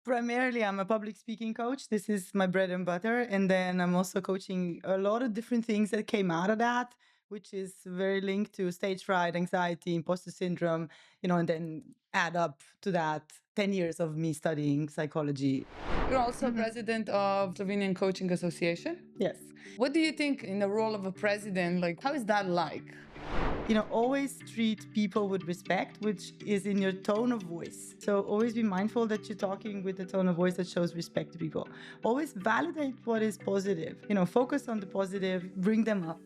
Primarily, I'm a public speaking coach. This is my bread and butter. And then I'm also coaching a lot of different things that came out of that, which is very linked to stage fright, anxiety, imposter syndrome, and then add up to that 10 years of me studying psychology. You're also president of Slovenian Coaching Association. Yes. What do you think in the role of a president? Like, how is that like? Always treat people with respect, which is in your tone of voice. So always be mindful that you're talking with a tone of voice that shows respect to people. Always validate what is positive. Focus on the positive, bring them up.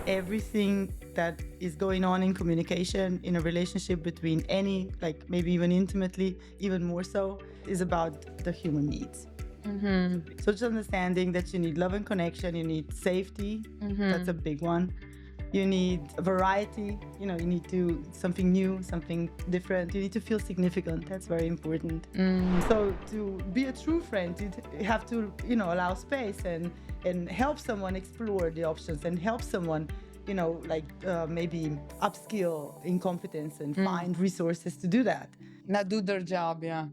Everything that is going on in communication, in a relationship between any, like maybe even intimately, even more so, is about the human needs. So just understanding that you need love and connection, you need safety. That's a big one. You need variety, you need to something new, something different. You need to feel significant. That's very important. So to be a true friend, you have to, allow space and help someone explore the options and help someone, maybe upskill in competence and find resources to do that. Not do their job, yeah.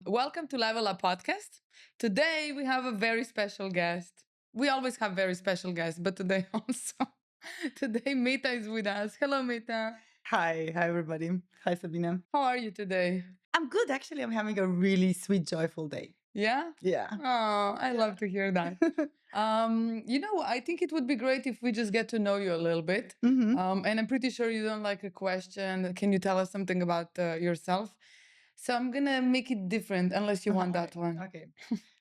Welcome to Level Up Podcast. Today we have a very special guest. We always have very special guests, but today also. Today Meta is with us. Hello, Meta. Hi everybody. Hi, Sabina. How are you today? I'm good, actually. I'm having a really sweet, joyful day. Yeah? Yeah. Oh, I love to hear that. I think it would be great if we just get to know you a little bit. And I'm pretty sure you don't like a question. Can you tell us something about yourself? So I'm going to make it different unless you want that one. Okay.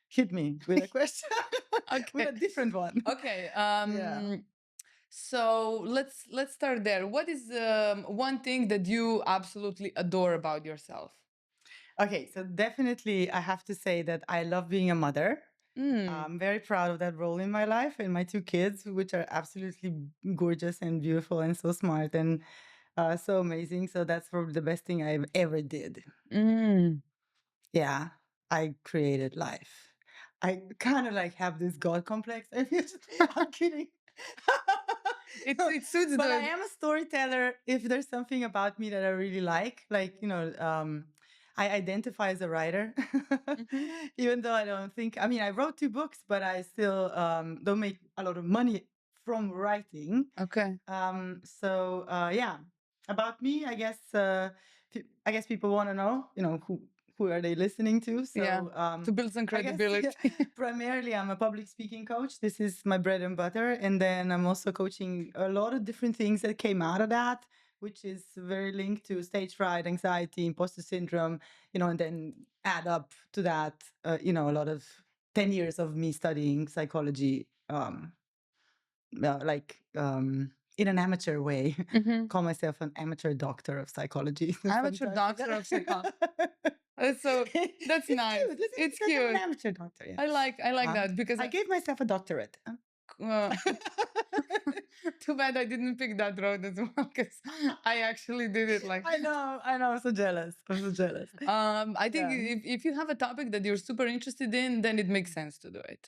Hit me with a question. Okay. With a different one. Okay. Yeah. So let's start there. What is one thing that you absolutely adore about yourself? Okay, so definitely I have to say that I love being a mother. I'm very proud of that role in my life and my two kids, which are absolutely gorgeous and beautiful and so smart and so amazing. So that's probably the best thing I've ever did. Yeah, I created life. I kind of like have this God complex. I'm kidding. It suits But I the... am a storyteller. If there's something about me that I really like, I identify as a writer, even though I don't think, I wrote 2 books, but I still don't make a lot of money from writing. Okay. Yeah, about me, I guess people want to know, who are they listening to? So Yeah, to build some I guess, credibility. primarily, I'm a public speaking coach. This is my bread and butter. And then I'm also coaching a lot of different things that came out of that, which is very linked to stage fright, anxiety, imposter syndrome, and then add up to that, a lot of 10 years of me studying psychology, in an amateur way. Call myself an amateur doctor of psychology. Amateur doctor of psychology. That's nice. Cute. It's because I'm an cute. amateur doctor. Yeah. I like that because I gave myself a doctorate. Too bad I didn't pick that road as well because I actually did it. Like I know. I'm so jealous. I think Yeah. if you have a topic that you're super interested in, then it makes sense to do it.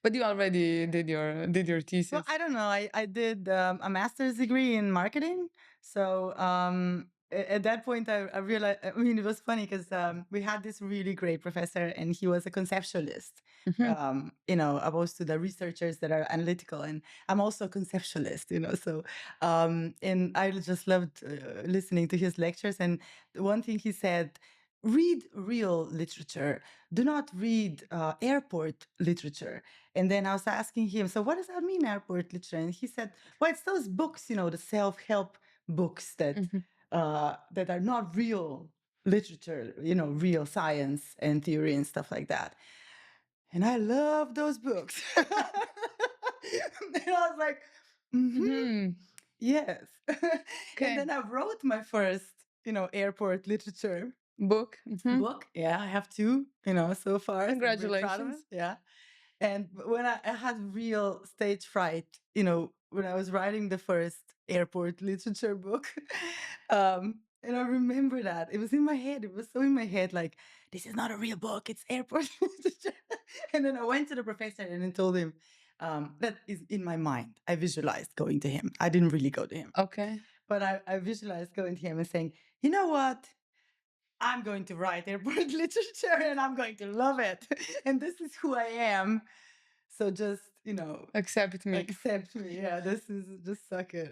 But you already did your thesis. Well, I don't know. I did a master's degree in marketing. So at that point, I realized, it was funny because we had this really great professor and he was a conceptualist, opposed to the researchers that are analytical. And I'm also a conceptualist, so, and I just loved listening to his lectures. And one thing he said, read real literature. Do not read airport literature. And then I was asking him, so what does that mean, airport literature? And he said, well, it's those books, the self-help books that that are not real literature, real science and theory and stuff like that. And I love those books. And I was like, yes. And then I wrote my first, airport literature book. book. Yeah, I have 2, so far. Congratulations. Yeah. And when I had real stage fright, when I was writing the first airport literature book, and I remember that it was in my head. It was so in my head, like, this is not a real book. It's airport literature. And then I went to the professor and then told him, that is in my mind. I visualized going to him. I didn't really go to him. Okay. But I visualized going to him and saying, you know what? I'm going to write airport literature and I'm going to love it. And this is who I am. So just, Accept me. accept me. Yeah, this is just suck it.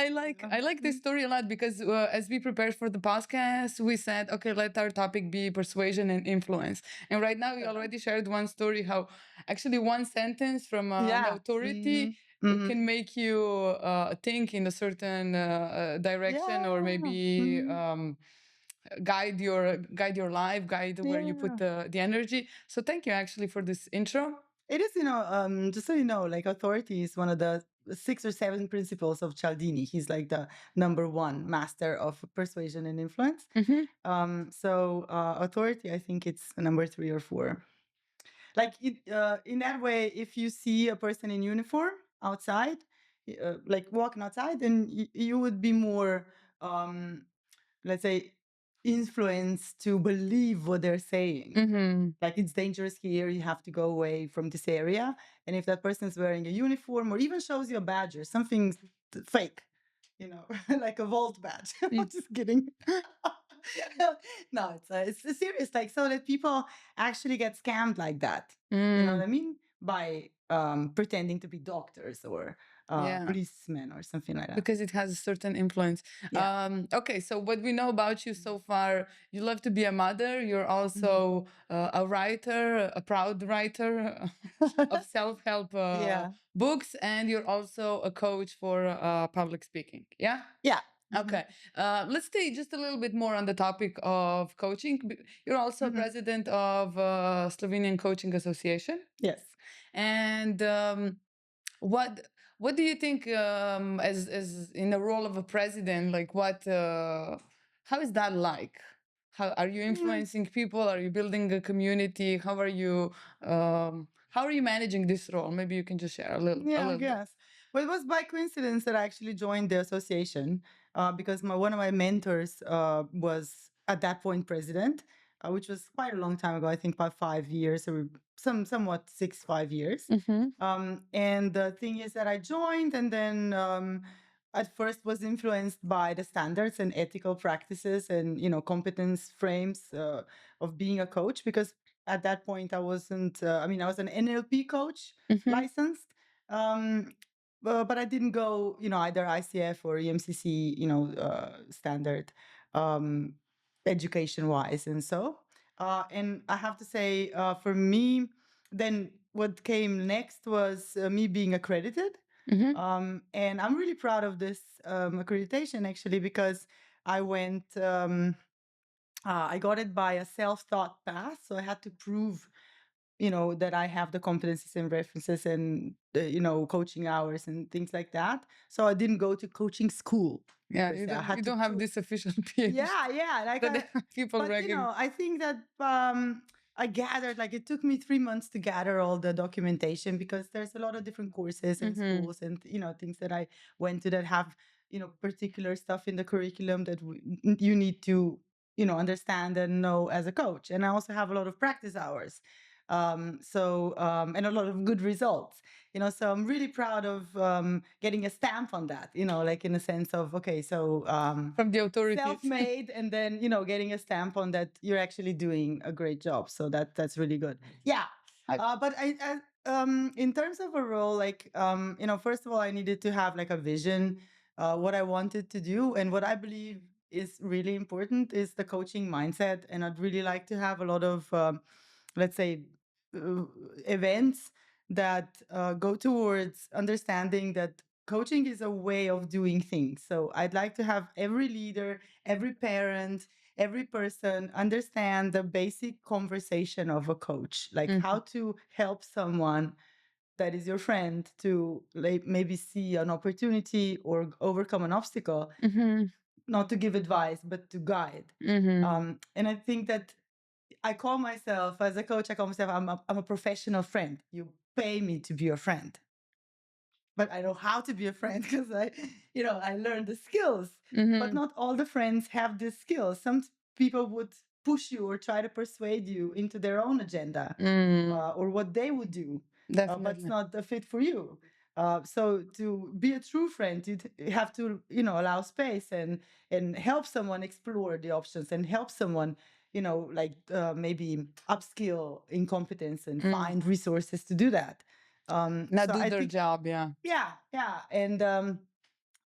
I like this story a lot because as we prepared for the podcast, we said, okay, let our topic be persuasion and influence. And right now, we already shared one story how actually one sentence from an authority can make you think in a certain direction, or maybe guide your life, guide where you put the energy. So thank you actually for this intro. It is, just so you know, like authority is one of the 6 or 7 principles of Cialdini. He's like the number one master of persuasion and influence. So authority, I think it's number 3 or 4. Like in that way, if you see a person in uniform outside, like walking outside, then you would be more, let's say, influenced to believe what they're saying. Like it's dangerous here, you have to go away from this area. And if that person is wearing a uniform or even shows you a badge or something fake, like a Volt badge. I'm just kidding. No, it's serious. Like so that people actually get scammed like that. You know what I mean? By pretending to be doctors or policemen or something like that. Because it has a certain influence. Okay, so what we know about you so far, you love to be a mother. You're also a writer, a proud writer of self-help books, and you're also a coach for public speaking. Yeah? Yeah. Okay. Let's stay just a little bit more on the topic of coaching. You're also president of Slovenian Coaching Association. Yes. And what do you think as in the role of a president? Like how is that like? How are you influencing people? Are you building a community? How are you managing this role? Maybe you can just share a little. Yeah, I guess. Well, it was by coincidence that I actually joined the association because one of my mentors was at that point president, which was quite a long time ago. I think about 5 years or somewhat 5 years. And the thing is that I joined and then at first was influenced by the standards and ethical practices and competence frames of being a coach, because at that point I wasn't I was an NLP coach licensed, but I didn't go either ICF or EMCC standard education wise. And so and I have to say for me then what came next was me being accredited. And I'm really proud of this accreditation actually, because I went I got it by a self-taught path. So I had to prove that I have the competencies and references and coaching hours and things like that. So I didn't go to coaching school. Yeah, you don't have this official PhD. Yeah, like people but I think that I gathered, like it took me 3 months to gather all the documentation, because there's a lot of different courses and schools and things that I went to that have particular stuff in the curriculum that you need to understand and know as a coach. And I also have a lot of practice hours. And a lot of good results, so I'm really proud of getting a stamp on that, like in a sense of, okay, so from the authorities, self-made, and then getting a stamp on that you're actually doing a great job. So that's really good. Yeah. But I in terms of a role, like first of all, I needed to have like a vision, what I wanted to do, and what I believe is really important is the coaching mindset. And I'd really like to have a lot of let's say events that go towards understanding that coaching is a way of doing things. So I'd like to have every leader, every parent, every person understand the basic conversation of a coach, like how to help someone that is your friend to maybe see an opportunity or overcome an obstacle, not to give advice, but to guide. And I think that I call myself, as a coach, I'm a professional friend. You pay me to be your friend. But I know how to be a friend because I learned the skills. But not all the friends have these skills. Some people would push you or try to persuade you into their own agenda or what they would do. But it's not a fit for you. So to be a true friend, you have to, allow space and help someone explore the options and help someone, like maybe upskill in competence and find resources to do that. Not So do I their think, job, yeah. yeah, and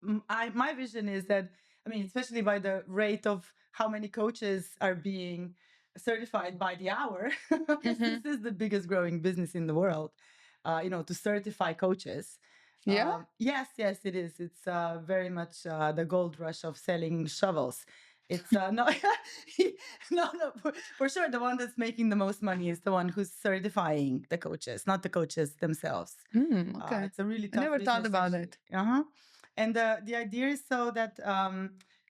my vision is that, I mean, especially by the rate of how many coaches are being certified by the hour, because this is the biggest growing business in the world, to certify coaches. Yeah. Yes, it is. It's very much the gold rush of selling shovels. It's no, no, for sure. The one that's making the most money is the one who's certifying the coaches, not the coaches themselves. Okay. It's a really I tough never thought business, about actually. it. And the idea is so that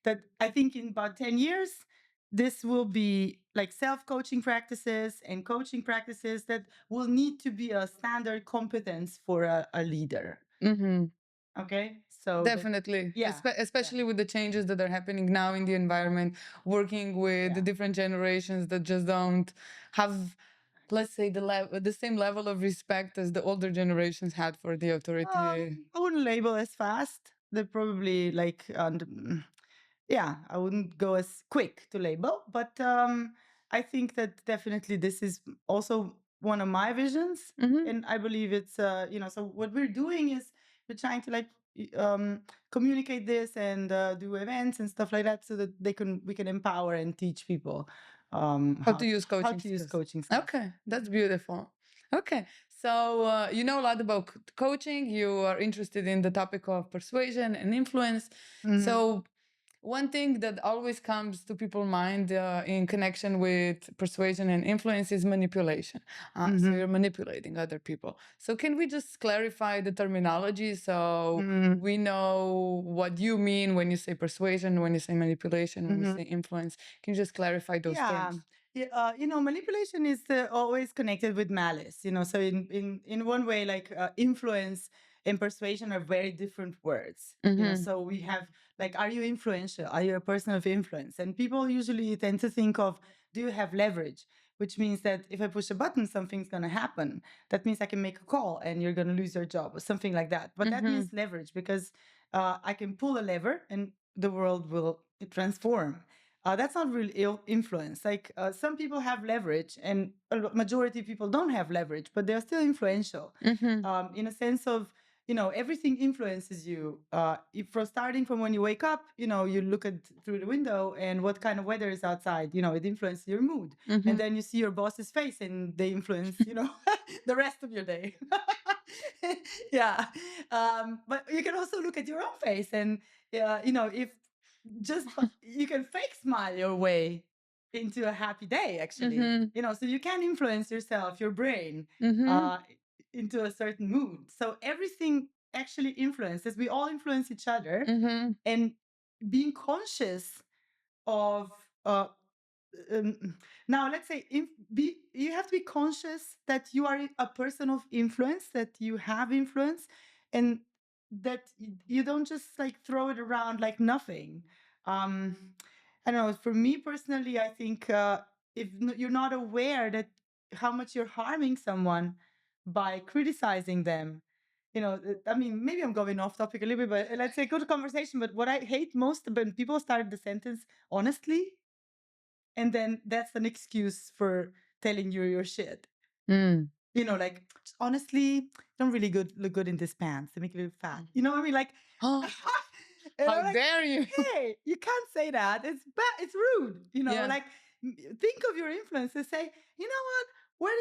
that I think in about 10 years, this will be like self-coaching practices and coaching practices that will need to be a standard competence for a leader. Okay, so Definitely. Especially with the changes that are happening now in the environment, working with the different generations that just don't have, let's say, the same level of respect as the older generations had for the authority. I wouldn't label as fast. They're probably like, yeah, I wouldn't go as quick to label, but I think that definitely this is also one of my visions, and I believe it's so what we're doing is we're trying to like communicate this and do events and stuff like that so that we can empower and teach people How to use coaching skills. Okay, that's beautiful. Okay, so you know a lot about coaching. You are interested in the topic of persuasion and influence. So one thing that always comes to people's mind in connection with persuasion and influence is manipulation. So you're manipulating other people. So can we just clarify the terminology so we know what you mean when you say persuasion, when you say manipulation, when you say influence? Can you just clarify those terms? Yeah, manipulation is always connected with malice. So in one way, like influence and persuasion are very different words. So we have like, are you influential? Are you a person of influence? And people usually tend to think of, do you have leverage? Which means that if I push a button, something's going to happen. That means I can make a call and you're going to lose your job or something like that. But that means leverage because I can pull a lever and the world will transform. That's not really influence. Like some people have leverage, and majority of people don't have leverage, but they're still influential. In a sense of, everything influences you. If from starting from when you wake up, you look at through the window and what kind of weather is outside. It influences your mood, and then you see your boss's face, and they influence, the rest of your day. Yeah, but you can also look at your own face, and if just you can fake smile your way into a happy day, actually. So you can influence yourself, your brain, into a certain mood. So everything actually influences. We all influence each other, and being conscious of now, let's say, you have to be conscious that you are a person of influence, that you have influence, and that you don't just like throw it around like nothing. I don't know. For me personally, I think if you're not aware that how much you're harming someone by criticizing them, I mean, maybe I'm going off topic a little bit, but let's say good conversation. But what I hate most when people start the sentence honestly, and then that's an excuse for telling you your shit. Like, honestly, you don't really look good in this pants. They make you look fat. You know what I mean? Like, How dare you? Hey, you can't say that. It's bad. It's rude. Like, think of your influence and say, you know what?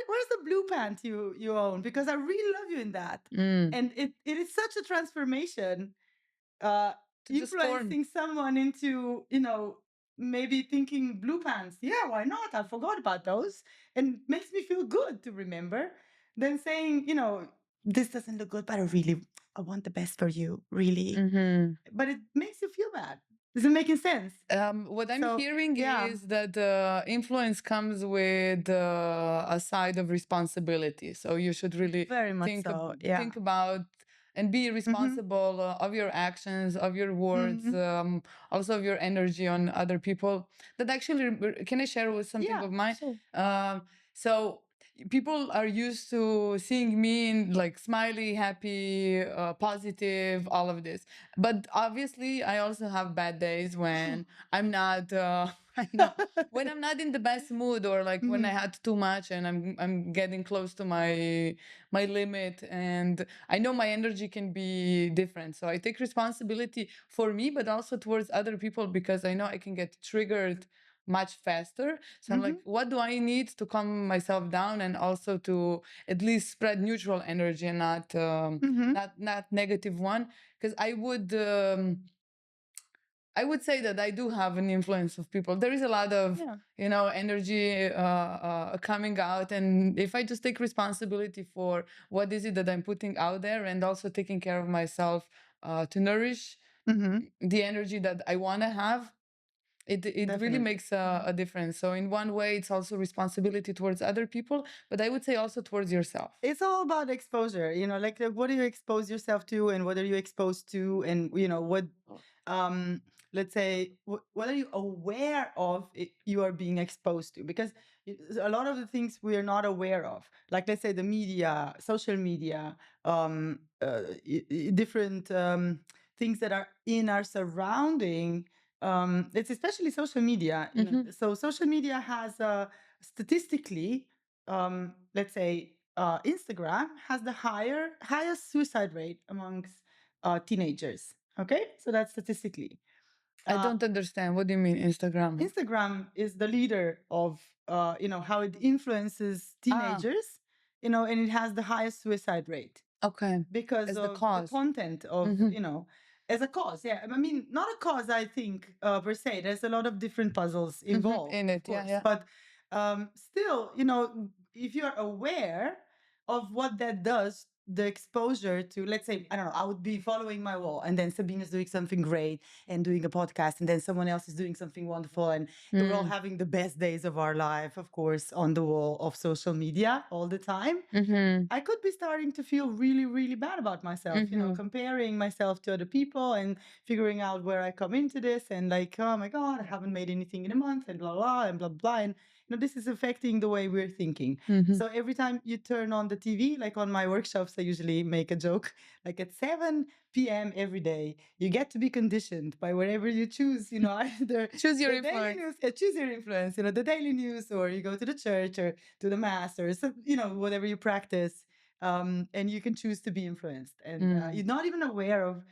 Where's the blue pant you own? Because I really love you in that. And it is such a transformation. Influencing someone into, maybe thinking blue pants. Yeah, why not? I forgot about those. And makes me feel good to remember. Than saying, this doesn't look good, but I want the best for you, really. But it makes you feel bad. Is it making sense? What I'm hearing is that influence comes with a side of responsibility. So you should really very much think about and be responsible of your actions, of your words, also of your energy on other people. That actually, can I share with something of mine? Sure. So people are used to seeing me in like smiley, happy, positive, all of this. But obviously, I also have bad days when I'm not. I know when I'm not in the best mood, or like when I had too much and I'm getting close to my limit, and I know my energy can be different. So I take responsibility for me, but also towards other people, because I know I can get triggered much faster. So I'm like, what do I need to calm myself down, and also to at least spread neutral energy and not negative one? Because I would say that I do have an influence of people. There is a lot of energy coming out, and if I just take responsibility for what is it that I'm putting out there, and also taking care of myself to nourish the energy that I want to have, it really makes a difference. So in one way, it's also responsibility towards other people, but I would say also towards yourself. It's all about exposure, like what do you expose yourself to, and what are you exposed to, and what let's say what are you aware of you are being exposed to, because a lot of the things we are not aware of, like let's say the media, social media, different things that are in our surrounding. It's especially social media. So social media has statistically, let's say Instagram has the highest suicide rate amongst teenagers. Okay, so that's statistically. I don't understand. What do you mean, Instagram? Instagram is the leader of how it influences teenagers, and it has the highest suicide rate. Okay. Because As of the cause. content of as a cause. Yeah, I mean, not a cause, I think, per se. There's a lot of different puzzles involved in it, of course. yeah. But still, if you're aware of what that does, the exposure to, let's say, I don't know, I would be following my wall, and then Sabina's doing something great and doing a podcast, and then someone else is doing something wonderful, and we're all having the best days of our life, of course, on the wall of social media all the time. I could be starting to feel really, really bad about myself, comparing myself to other people and figuring out where I come into this, and like, oh my God, I haven't made anything in a month, and blah, blah, and blah, blah. And, this is affecting the way we're thinking. So every time you turn on the TV, like on my workshops, I usually make a joke, like at 7 p.m. every day, you get to be conditioned by wherever you choose, either Choose your the daily influence. news, choose your influence, the daily news, or you go to the church or to the mass, or some, whatever you practice, and you can choose to be influenced, and you're not even aware of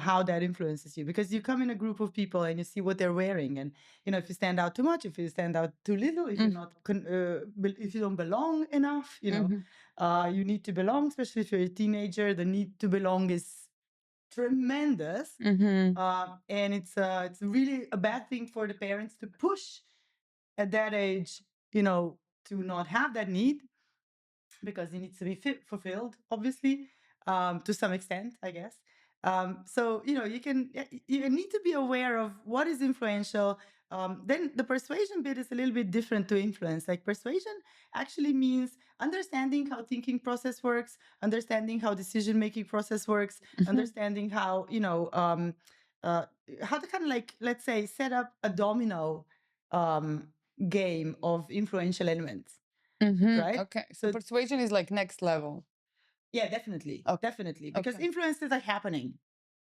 how that influences you, because you come in a group of people and you see what they're wearing, and if you stand out too much, if you stand out too little, if you're not if you don't belong enough, you need to belong, especially if you're a teenager. The need to belong is tremendous. And it's really a bad thing for the parents to push at that age, to not have that need, because it needs to be fulfilled, obviously, to some extent, I guess. So you need to be aware of what is influential. Then the persuasion bit is a little bit different to influence. Like, persuasion actually means understanding how thinking process works, understanding how decision making process works, understanding how how to kind of, like, let's say, set up a domino game of influential elements. Right? Okay. So persuasion is like next level. Yeah, definitely. Okay. Definitely. Because Okay. influences are happening,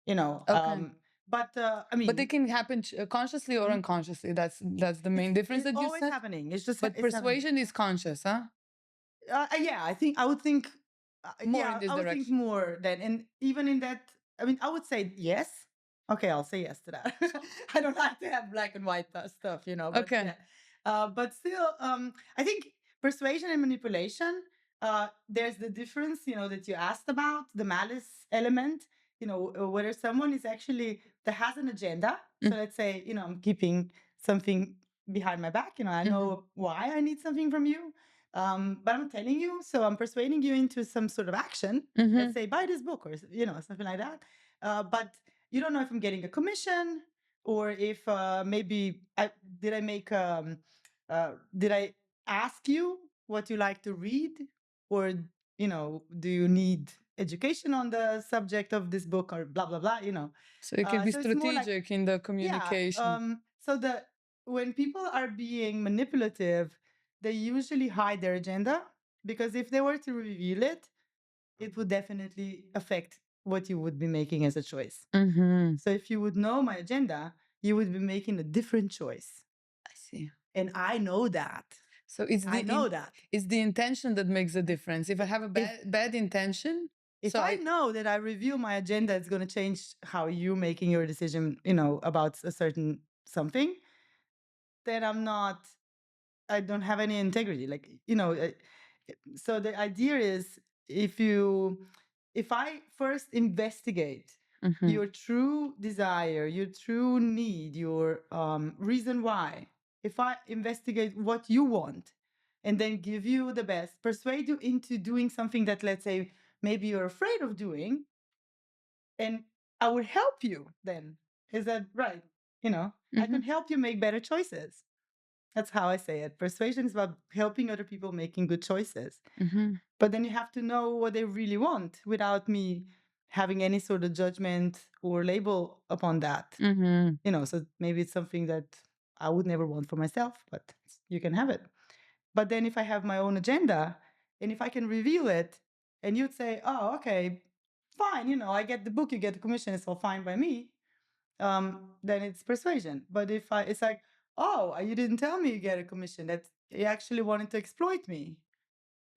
Okay. but I mean, But they can happen consciously or unconsciously. That's the main difference it's that you always said. happening. It's just But it's happening. persuasion is conscious, huh? Yeah, I would think More in this I would think direction. more than, and even in that, I mean, I would say yes. Okay, I'll say yes to that. I don't like to have black and white stuff, but Okay. yeah. But still, I think persuasion and manipulation, there's the difference, that you asked about, the malice element, whether someone is actually, that has an agenda. So let's say, I'm keeping something behind my back, I know why I need something from you. But I'm telling you, so I'm persuading you into some sort of action. Let's say, buy this book, or something like that. But you don't know if I'm getting a commission, or if maybe did I ask you what you like to read, or do you need education on the subject of this book, or blah blah blah. So it can be So it's more like, strategic in the communication. yeah. So when people are being manipulative, they usually hide their agenda, because if they were to reveal it, it would definitely affect what you would be making as a choice. So if you would know my agenda, you would be making a different choice. I see. And I know that. So it's I know that. It's the intention that makes a difference. If I have a bad intention, if I know that I review my agenda, it's going to change how you're making your decision, about a certain something, then I don't have any integrity. Like, so the idea is if I first investigate your true desire, your true need, your reason why, if I investigate what you want and then give you the best, persuade you into doing something that, let's say, maybe you're afraid of doing, and I will help you then. Is that right? I can help you make better choices. That's how I say it. Persuasion is about helping other people making good choices. But then you have to know what they really want without me having any sort of judgment or label upon that. So maybe it's something that I would never want for myself, but you can have it. But then if I have my own agenda and if I can reveal it and you'd say, oh, okay, fine, I get the book, you get the commission, it's all fine by me, then it's persuasion. But if it's like, oh, you didn't tell me you get a commission, that you actually wanted to exploit me.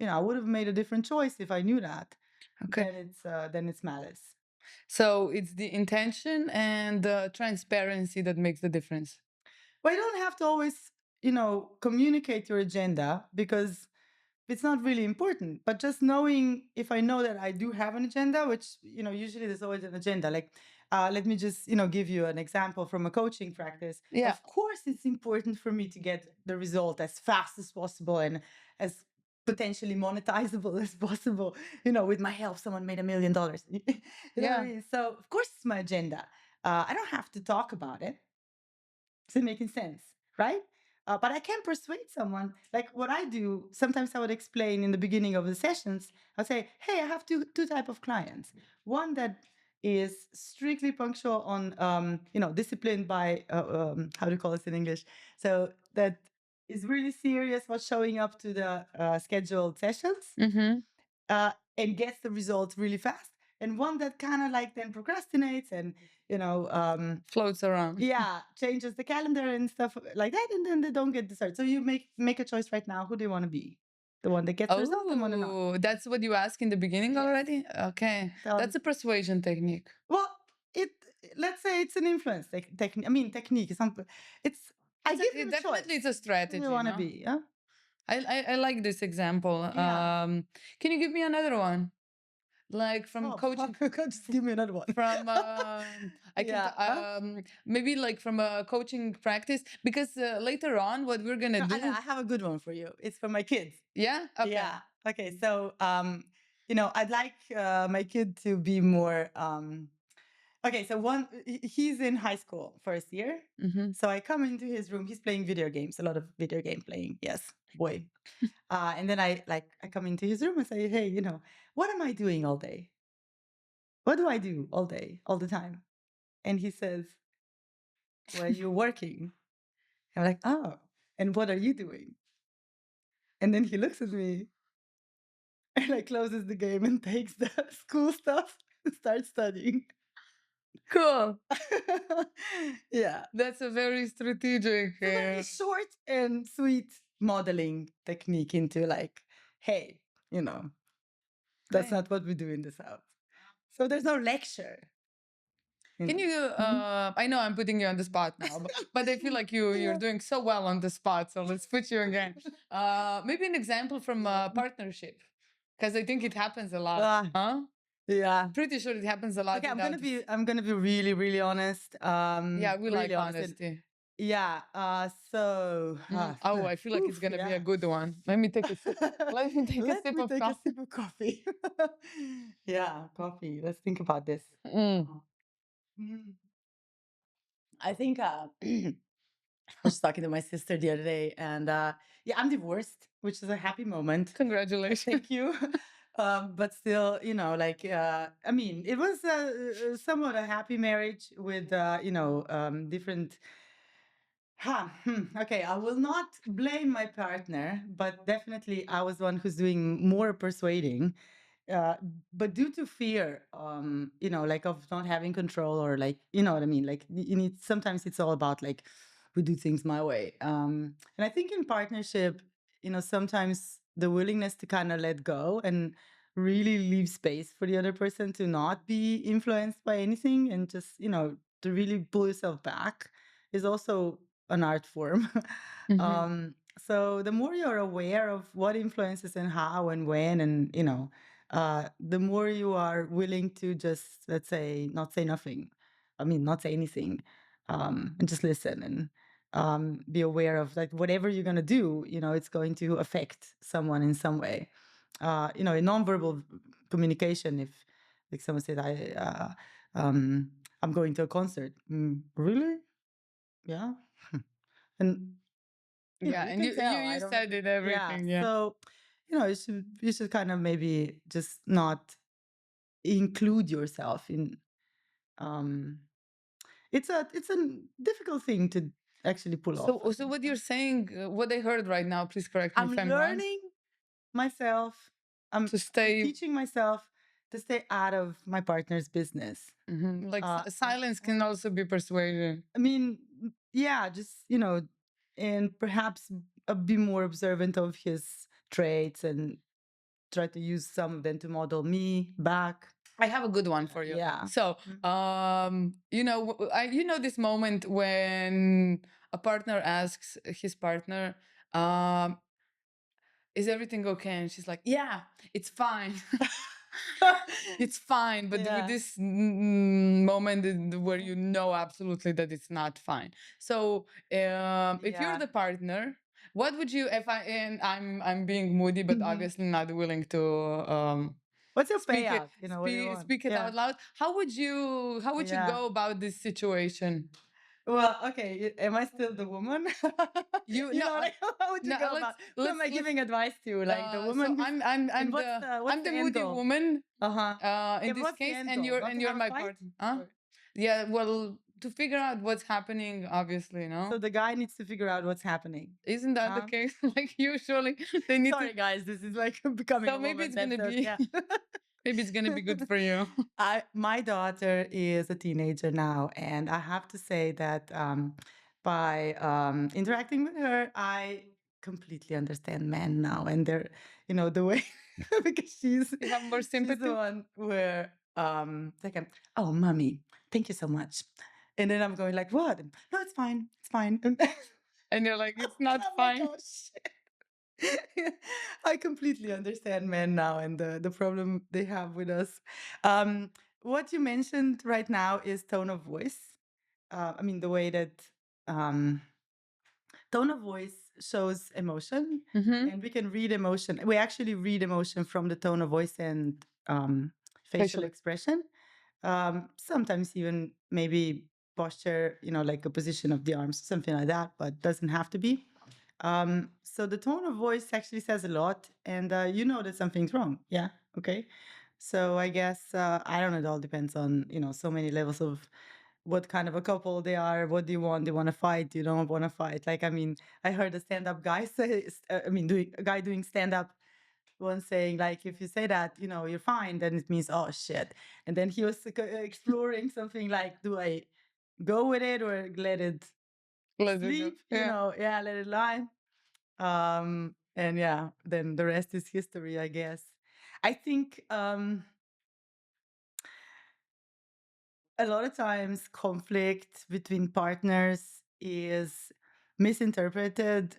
I would have made a different choice if I knew that. Okay. Then it's malice. So it's the intention and the transparency that makes the difference. Well, you don't have to always, communicate your agenda because it's not really important. But just knowing, if I know that I do have an agenda, which, usually there's always an agenda. Like, let me just, give you an example from a coaching practice. Yeah. Of course, it's important for me to get the result as fast as possible and as potentially monetizable as possible. With my help, someone made $1 million. You know what I mean? So, of course, it's my agenda. I don't have to talk about it. Is it making sense? Right? But I can persuade someone. Like what I do, sometimes I would explain in the beginning of the sessions, I'll say, hey, I have two type of clients. One that is strictly punctual on, disciplined by, how do you call this in English? So that is really serious about showing up to the scheduled sessions and gets the results really fast. And one that kind of like then procrastinates and, floats around. Yeah, changes the calendar and stuff like that. And then they don't get the start. So you make a choice right now. Who do you want to be? The one that gets the result, the one or not? Oh, that's what you asked in the beginning already? Okay. That's a persuasion technique. Well, let's say it's an influence technique. I mean, technique is something. I give them a choice. Definitely it's a strategy. Who do you want to be? Yeah. I like this example. Yeah. Can you give me another one? Like from coaching. Just give me another one. From maybe like from a coaching practice, because later on what we're gonna do. I have a good one for you. It's for my kids. Yeah. Okay. Yeah. Okay. So I'd like my kid to be more. Okay, so he's in high school, first year. So I come into his room. He's playing video games, a lot of video game playing. Yes, boy. And then I come into his room and say, hey, what am I doing all day? What do I do all day, all the time? And he says, well, you're working. I'm like, oh, and what are you doing? And then he looks at me and like closes the game and takes the school stuff and starts studying. Cool. Yeah. That's a very strategic. It's a very short and sweet modeling technique into like, hey, that's not what we do in this house. So there's no lecture. Can you, I know I'm putting you on the spot now, but I feel like you're doing so well on the spot. So let's put you again. Maybe an example from a partnership, because I think it happens a lot. Huh? Yeah. Pretty sure it happens a lot. Okay, I'm gonna be really, really honest. Yeah, we really like honesty. Yeah. So. Oh, I feel like it's gonna be a good one. Let me take a sip. Let me take a sip of coffee. Yeah, coffee. Let's think about this. I think I was talking to my sister the other day, and yeah, I'm divorced, which is a happy moment. Congratulations. Thank you. But still, I mean, it was somewhat a happy marriage with, different Okay, I will not blame my partner, but definitely I was the one who's doing more persuading. Uh, but due to fear, like of not having control, or like, you know what I mean? Like you need, sometimes it's all about like, we do things my way. And I think in partnership, sometimes the willingness to kind of let go and really leave space for the other person to not be influenced by anything, and just, to really pull yourself back is also an art form. So the more you're aware of what influences and how and when, and the more you are willing to just, let's say, not say nothing. I mean, not say anything, and just listen, and be aware of like whatever you're gonna do. It's going to affect someone in some way. In nonverbal communication, if like someone said, I'm going to a concert. Really? Yeah. And Yeah, you and can you you tell. I you don't. said it Yeah. everything. Yeah. So you should kind of maybe just not include yourself in. Um, it's a difficult thing to actually pull off, I So think. what you're saying, what I heard right now, please correct me I'm if I'm wrong, learning myself. I'm to stay teaching myself to stay out of my partner's business. like And silence can also be persuasion. I mean, yeah, just and perhaps be more observant of his traits, and try to use some of them to model me back. I have a good one for you. Yeah. So, you know this moment when a partner asks his partner, um, "Is everything okay?" And she's like, "Yeah, it's fine." It's fine, but with Yeah. this moment where you know absolutely that it's not fine. So if you're Yeah. the partner, what would you, if I, and I'm being moody but Mhm. obviously not willing to What's your speak it payout? What do you want? speak it Yeah. out loud, how would you Yeah. go about this situation? Well, okay. Am I still the woman? You no Like, how would you no go let's about? Who am I let's giving advice to? Like the so woman who's. And what's I'm the the end moody goal? woman Uh huh. in Yeah, but this what's the case, end and goal? you're Not and to you're have a my fight? partner, huh? Or- Yeah, well, to figure out what's happening, obviously, no? So the guy needs to figure out what's happening. Isn't that the Huh? case? Like usually they need to. Sorry, guys. This is like becoming So a maybe woman's it's gonna episode. be Yeah. maybe it's gonna be good for you. My daughter is a teenager now, and I have to say that by interacting with her, I completely understand men now, and they're, the way because You have more she's the sympathy, one where like, oh, mommy, thank you so much, and then I'm going like, what? No, it's fine, and and you're like, it's not I'm like, fine. oh shit. I completely understand men now, and the problem they have with us. Um, what you mentioned right now is tone of voice. I mean, the way that um, tone of voice shows emotion, Mm-hmm. and we can read emotion. We actually read emotion from the tone of voice and facial Facial. expression. Sometimes even maybe posture, like a position of the arms, something like that, but doesn't have to be. So the tone of voice actually says a lot, and you know that something's wrong. Yeah. Okay. So I guess I don't know. It all depends on so many levels of what kind of a couple they are. What do you want? Do you want to fight? Do you don't want to fight? Like, I mean, I heard a stand-up guy say, I mean, doing a guy doing stand-up once saying like, if you say that, you're fine, then it means, oh shit. And then he was exploring something like, do I go with it or let it Let's go. sleep? Yeah. Yeah, let it lie. And yeah, then the rest is history, I guess. I think a lot of times conflict between partners is misinterpreted.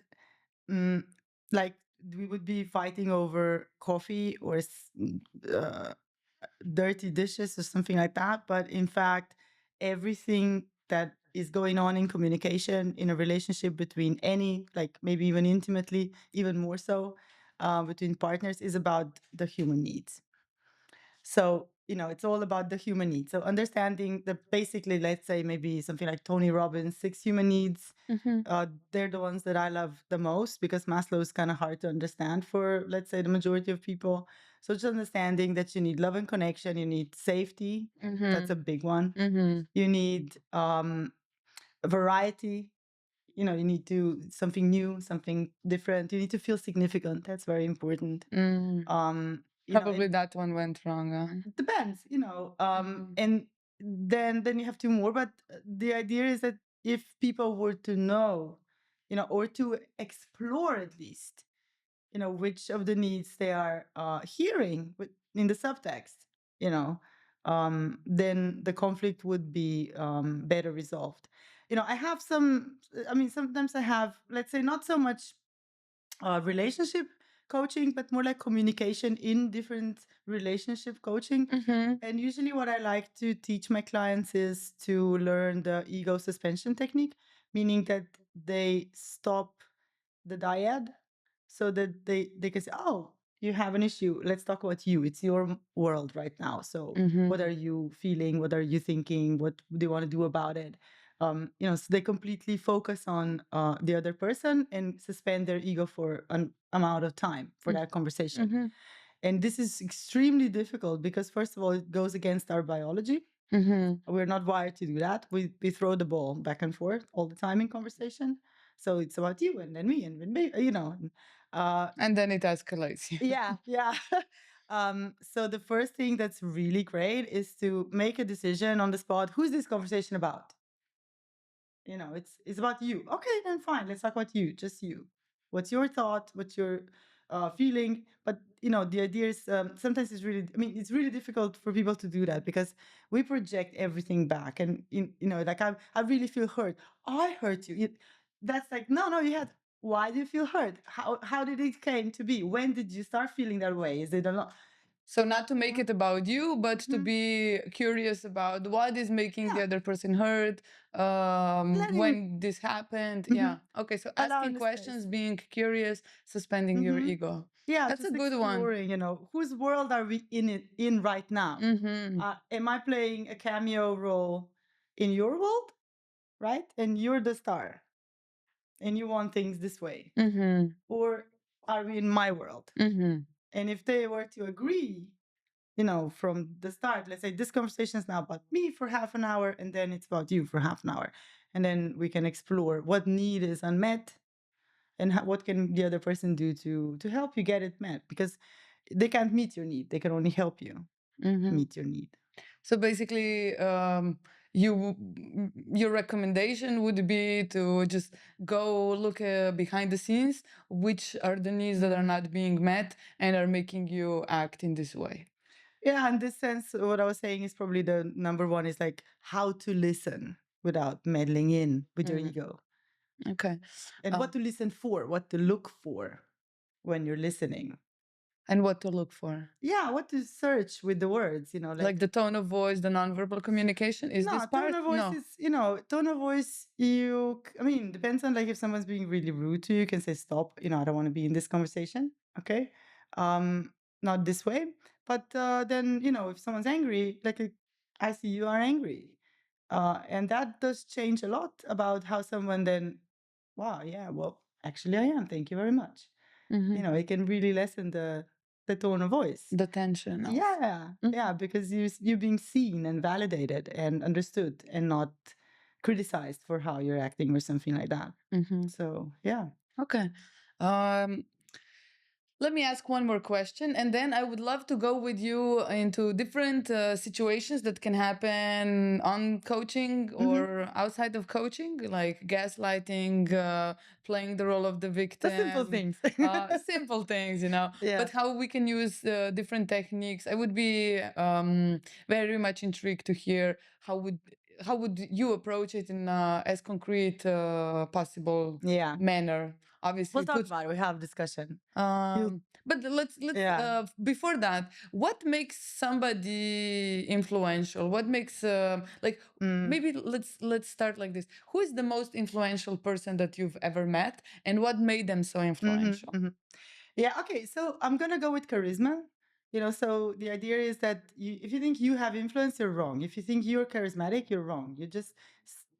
mm, like we would be fighting over coffee or uh, dirty dishes or something like that, but in fact everything that is going on in communication in a relationship between any, like maybe even intimately, even more so, between partners, is about the human needs. So, it's all about the human needs. So understanding the basically, let's say maybe something like Tony Robbins' 6 human needs, Mm-hmm. they're the ones that I love the most, because Maslow is kind of hard to understand for, let's say, the majority of people. So just understanding that you need love and connection, you need safety. That's Mm-hmm. a big one. Mm-hmm. You need variety. you need to something new, something different. You need to feel significant. That's very important. Probably that one went wrong. It depends, and then you have two more. But the idea is that if people were to know, or to explore at least, which of the needs they are hearing in the subtext, then the conflict would be better resolved. I have sometimes I have, let's say, not so much relationship coaching, but more like communication in different relationship coaching. And usually what I like to teach my clients is to learn the ego suspension technique, meaning that they stop the dyad so that they can say, oh, you have an issue. Let's talk about you. It's your world right now. So what are you feeling? What are you thinking? What do you want to do about it? So they completely focus on the other person and suspend their ego for an amount of time for that conversation. And this is extremely difficult because, first of all, it goes against our biology. We're not wired to do that. We throw the ball back and forth all the time in conversation. So it's about you and then me and then me, and then it escalates. Yeah. So the first thing that's really great is to make a decision on the spot. Who's this conversation about? It's about you. Okay, then fine. Let's talk about you, just you. What's your thought? What's your feeling? But the idea is sometimes it's really difficult for people to do that because we project everything back, and like I really feel hurt. I hurt you. That's like no, you had. Why do you feel hurt? How did it came to be? When did you start feeling that way? Is it a lot? So not to make it about you, but to be curious about what is making the other person hurt, when this happened. Yeah. Okay. So asking questions, being curious, suspending your ego. Yeah, that's just a good one. exploring, whose world are we in right now? Am I playing a cameo role in your world, right? And you're the star, and you want things this way, or are we in my world? And if they were to agree, from the start, let's say this conversation is now about me for half an hour, and then it's about you for half an hour, and then we can explore what need is unmet and what can the other person do to help you get it met, because they can't meet your need, they can only help you meet your need. So basically, your recommendation would be to just go look behind the scenes, which are the needs that are not being met and are making you act in this way. Yeah, in this sense, what I was saying is probably the number one is like how to listen without meddling in with your ego. Okay. And what to listen for, what to look for when you're listening. And what to look for. Yeah, what to search with the words, like the tone of voice, the nonverbal communication. Is this part? Tone of voice is, tone of voice, depends on, like, if someone's being really rude to you, you can say, stop, I don't want to be in this conversation. Okay. Not this way. But then, if someone's angry, like, I see you are angry. And that does change a lot about how someone then, wow, yeah, well, actually I am. Thank you very much. It can really lessen the tone of voice. The tension. Yeah, because you're being seen and validated and understood and not criticized for how you're acting or something like that. So, yeah. Okay. Let me ask one more question, and then I would love to go with you into different situations that can happen on coaching or outside of coaching, like gaslighting, playing the role of the victim. The simple things. Simple things, Yeah. But how we can use different techniques. I would be very much intrigued to hear how would you approach it in as concrete possible manner. Obviously, We'll talk about it. We have discussion. But let's before that, what makes somebody influential? What makes maybe let's start like this. Who is the most influential person that you've ever met, and what made them so influential? Yeah, okay. So I'm gonna go with charisma. So the idea is that if you think you have influence, you're wrong. If you think you're charismatic, you're wrong. You're just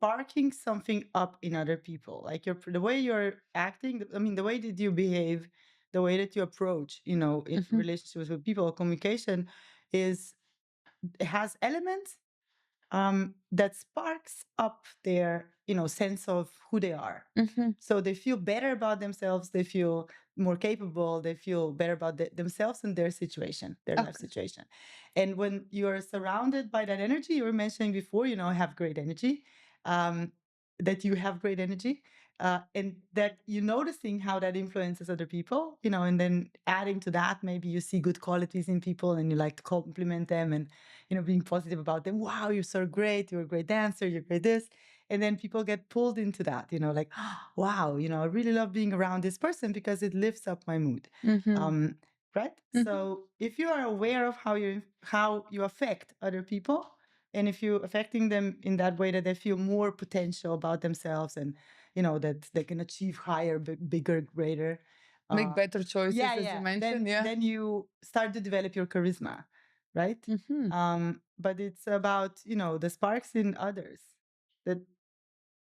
sparking something up in other people. Like the way you're acting, the way that you behave, the way that you approach, in relationships with people, communication it has elements that sparks up their, sense of who they are. So they feel better about themselves. They feel more capable. They feel better about themselves and their situation, their life situation. And when you're surrounded by that energy, you were mentioning before, have great energy, that you have great energy. And that you're noticing how that influences other people, and then adding to that, maybe you see good qualities in people and you like to compliment them and, being positive about them. Wow, you're so great. You're a great dancer. You're great this. And then people get pulled into that, like, wow, I really love being around this person because it lifts up my mood. Right? So if you are aware of how you affect other people, and if you're affecting them in that way that they feel more potential about themselves and that they can achieve higher, bigger, greater, make better choices, as you mentioned. then you start to develop your charisma, right? But it's about the sparks in others. That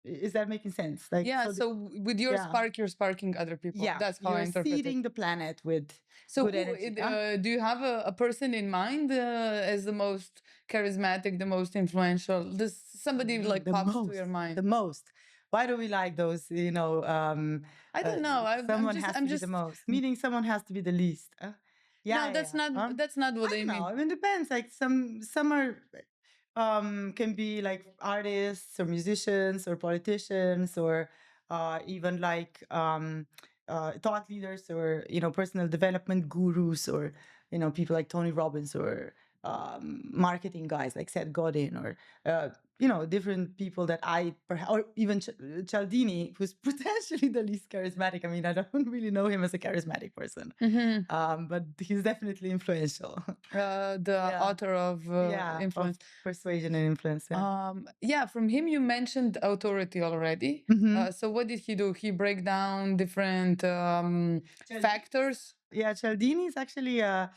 is that making sense? Like, so with your spark, you're sparking other people. Yeah, That's how I you're interpret it. seeding the planet with So good energy. do you have a person in mind as the most charismatic, the most influential? Does somebody like pops to your mind? The most. Why do we like those? I don't know. Someone has to be the most. Meaning someone has to be the least. No, that's not what I mean. I mean, it depends. Like some are can be like artists or musicians or politicians or even like thought leaders or personal development gurus or people like Tony Robbins or marketing guys like Seth Godin or different people that or even Cialdini, who's potentially the least charismatic. I mean, I don't really know him as a charismatic person, but he's definitely influential. The author of Influence, of Persuasion and Influence. Yeah. From him you mentioned authority already. So what did he do? He break down different factors. Yeah, Cialdini is actually a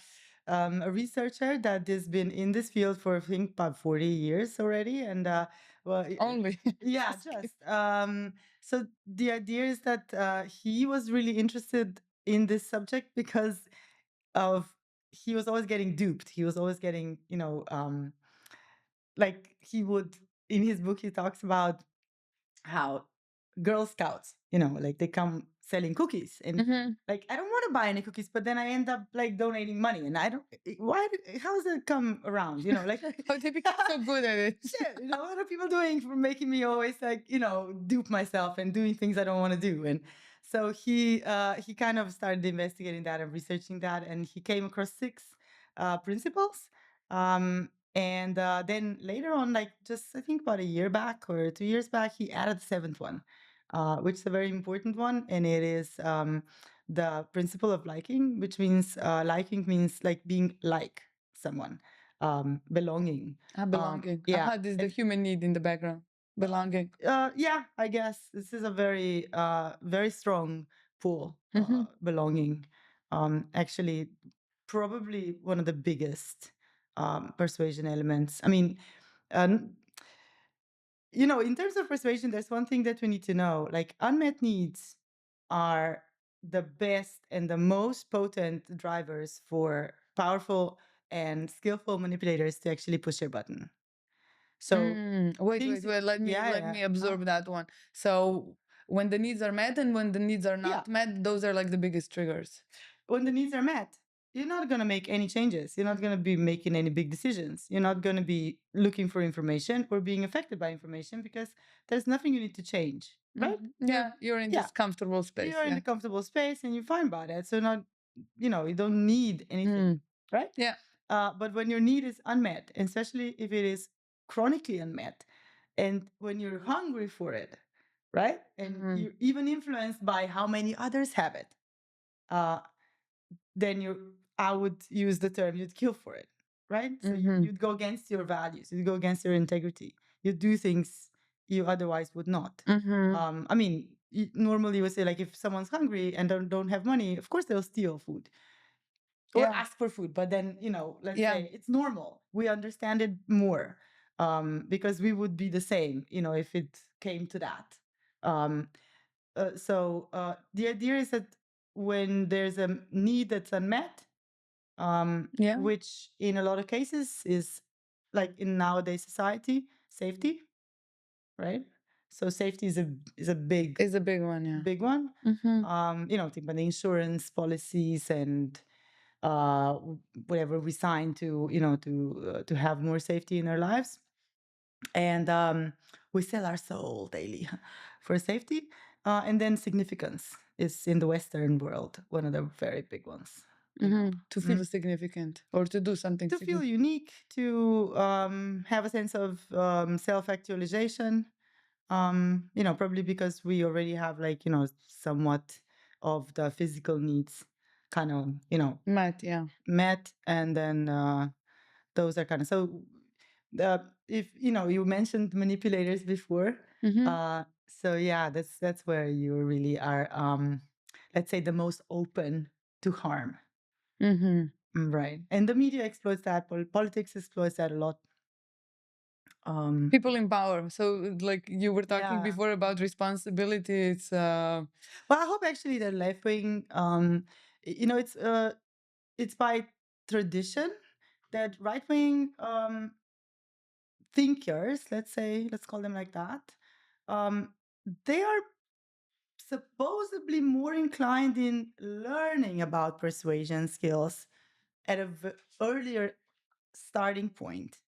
researcher that has been in this field for I think about 40 years already, and only yeah, just so the idea is that he was really interested in this subject because of he was always getting duped. He was always getting like he would in his book he talks about how Girl Scouts, like they come selling cookies and like I don't want to buy any cookies, but then I end up like donating money and I don't how does it come around? Like how they become so good at it. Shit, what are people doing for making me always like, dupe myself and doing things I don't want to do? And so he kind of started investigating that and researching that and he came across 6 principles. And then later on, like just I think about a year back or 2 years back, he added the 7th one, which is a very important one. And it is the principle of liking, which means liking means like being like someone, belonging. Belonging. Yeah. This is the human need in the background. Belonging. Yeah, I guess this is a very, very strong pull, belonging. Actually, probably one of the biggest persuasion elements. I mean, in terms of persuasion, there's one thing that we need to know. Like unmet needs are the best and the most potent drivers for powerful and skillful manipulators to actually push your button. So wait. Let me absorb that one. So when the needs are met and when the needs are not met, those are like the biggest triggers. When the needs are met, you're not going to make any changes. You're not going to be making any big decisions. You're not going to be looking for information or being affected by information because there's nothing you need to change, right? Yeah, you're in this comfortable space. You're in a comfortable space and you're fine about it. So not, you don't need anything, right? Yeah. But when your need is unmet, and especially if it is chronically unmet, and when you're hungry for it, right? And you're even influenced by how many others have it, then I would use the term you'd kill for it, right? So you'd go against your values, you'd go against your integrity, you'd do things you otherwise would not. I mean, normally you would say like if someone's hungry and don't have money, of course they'll steal food or ask for food. But then let's say it's normal. We understand it more because we would be the same, if it came to that. So the idea is that when there's a need that's unmet, which in a lot of cases is like in nowadays society, safety, right? So safety is a big one, yeah. big one. You know, think about the insurance policies and whatever we sign to, you know, to have more safety in our lives. And we sell our soul daily for safety. And then significance is in the Western world one of the very big ones. To feel significant or to do something To feel unique, to have a sense of self-actualization. You know, probably because we already have, like, you know, somewhat of the physical needs kind of, you know, met, and then those are kind of so. If you know, you mentioned manipulators before, so yeah, that's where you really are. Let's say the most open to harm. Right, and the media exploits that. Politics exploits that a lot. People in power. So, like you were talking Yeah. before about responsibility, it's Well, I hope actually the left wing, you know, it's by tradition that right wing thinkers, let's say, let's call them like that, they are supposedly more inclined in learning about persuasion skills at a earlier starting point.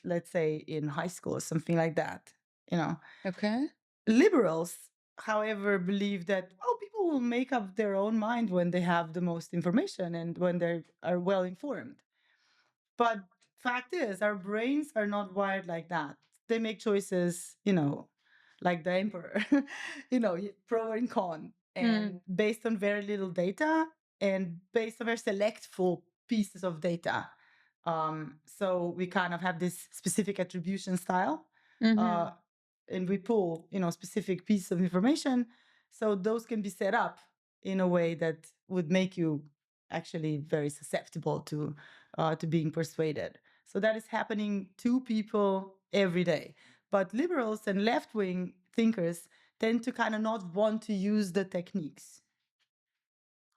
Let's say in high school or something like that, you know. okay. Liberals, however, believe that, oh, people will make up their own mind when they have the most information and when they are well informed. But fact is, our brains are not wired like that. They make choices, you know, like the emperor, you know, pro and con, and based on very little data and based on very selectful pieces of data. So we kind of have this specific attribution style, and we pull, you know, specific pieces of information. So those can be set up in a way that would make you actually very susceptible to being persuaded. So that is happening to people every day. But liberals and left wing thinkers tend to kind of not want to use the techniques,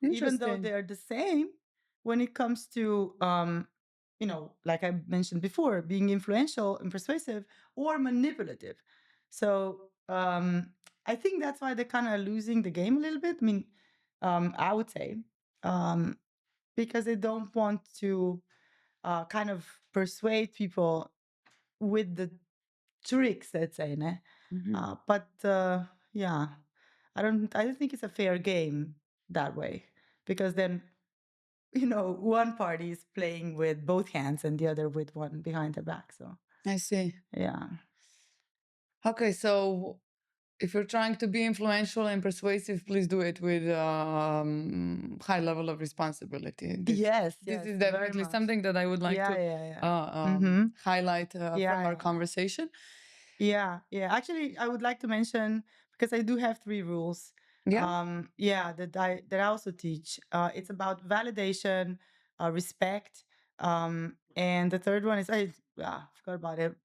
even though they are the same when it comes to, you know, like I mentioned before, being influential and persuasive or manipulative. So I think that's why they're kind of losing the game a little bit. I mean, I would say, because they don't want to kind of persuade people with the tricks, let's say, né? But yeah, I don't think it's a fair game that way, because then, you know, one party is playing with both hands and the other with one behind their back. So I see. yeah. Okay, so if you're trying to be influential and persuasive, please do it with high level of responsibility. Yes, this is very definitely much. something that I would like to highlight from our conversation. Yeah. Actually, I would like to mention, because I do have 3 rules. That I also teach. It's about validation, respect, and the third one is I forgot about it.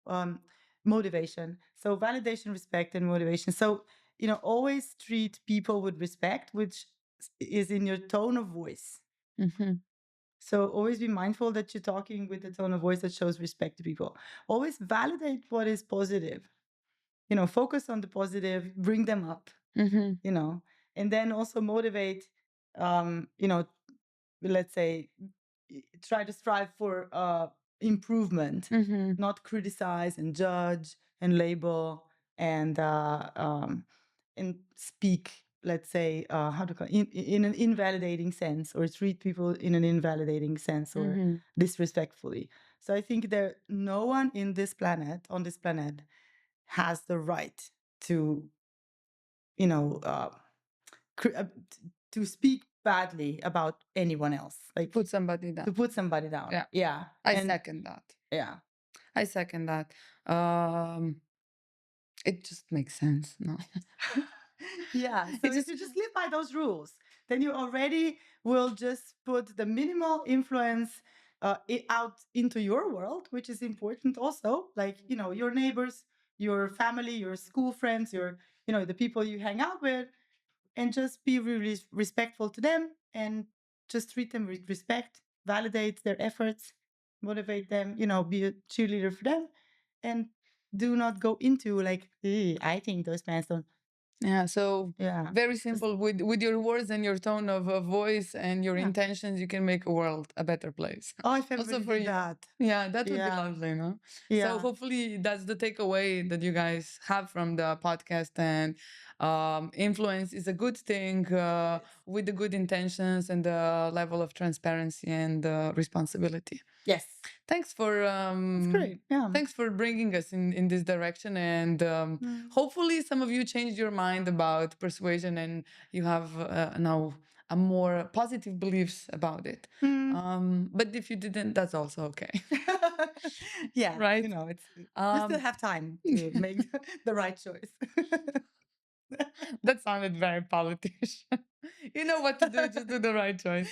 Motivation. So validation, respect, and motivation. So, you know, always treat people with respect, which is in your tone of voice. So always be mindful that you're talking with a tone of voice that shows respect to people. Always validate what is positive. You know, focus on the positive, bring them up, you know, and then also motivate, you know, let's say, try to strive for improvement, not criticize and judge and label and speak, let's say, how to call it, in an invalidating sense, or treat people in an invalidating sense, or disrespectfully. So I think that no one on this planet has the right to, you know, to speak badly about anyone else, like Put somebody down. to put somebody down. Yeah. I second that. Yeah. I second that. It just makes sense. No. Yeah. So if you just live by those rules, then you already will just put the minimal influence out into your world, which is important also. Like, you know, your neighbors, your family, your school friends, your, you know, the people you hang out with, and just be really respectful to them and just treat them with respect, validate their efforts, motivate them, be a cheerleader for them, and do not go into like, I think those plans don't. Yeah, so Yeah. very Just, simple. With your words and your tone of voice and your Yeah. intentions, you can make a world a better place. oh, if Also everybody for did you. that. Yeah, that would be Yeah. lovely, no? So Yeah. hopefully that's the takeaway that you guys have from the podcast, and influence is a good thing with the good intentions and the level of transparency and responsibility. Yes. Thanks for It's great. Yeah. thanks for bringing us in this direction, and hopefully some of you changed your mind about persuasion and you have now a more positive beliefs about it. But if you didn't, that's also okay. Yeah. Right? It's you still have time to make the right choice. That sounded very politician. You know what to do, just do the right choice.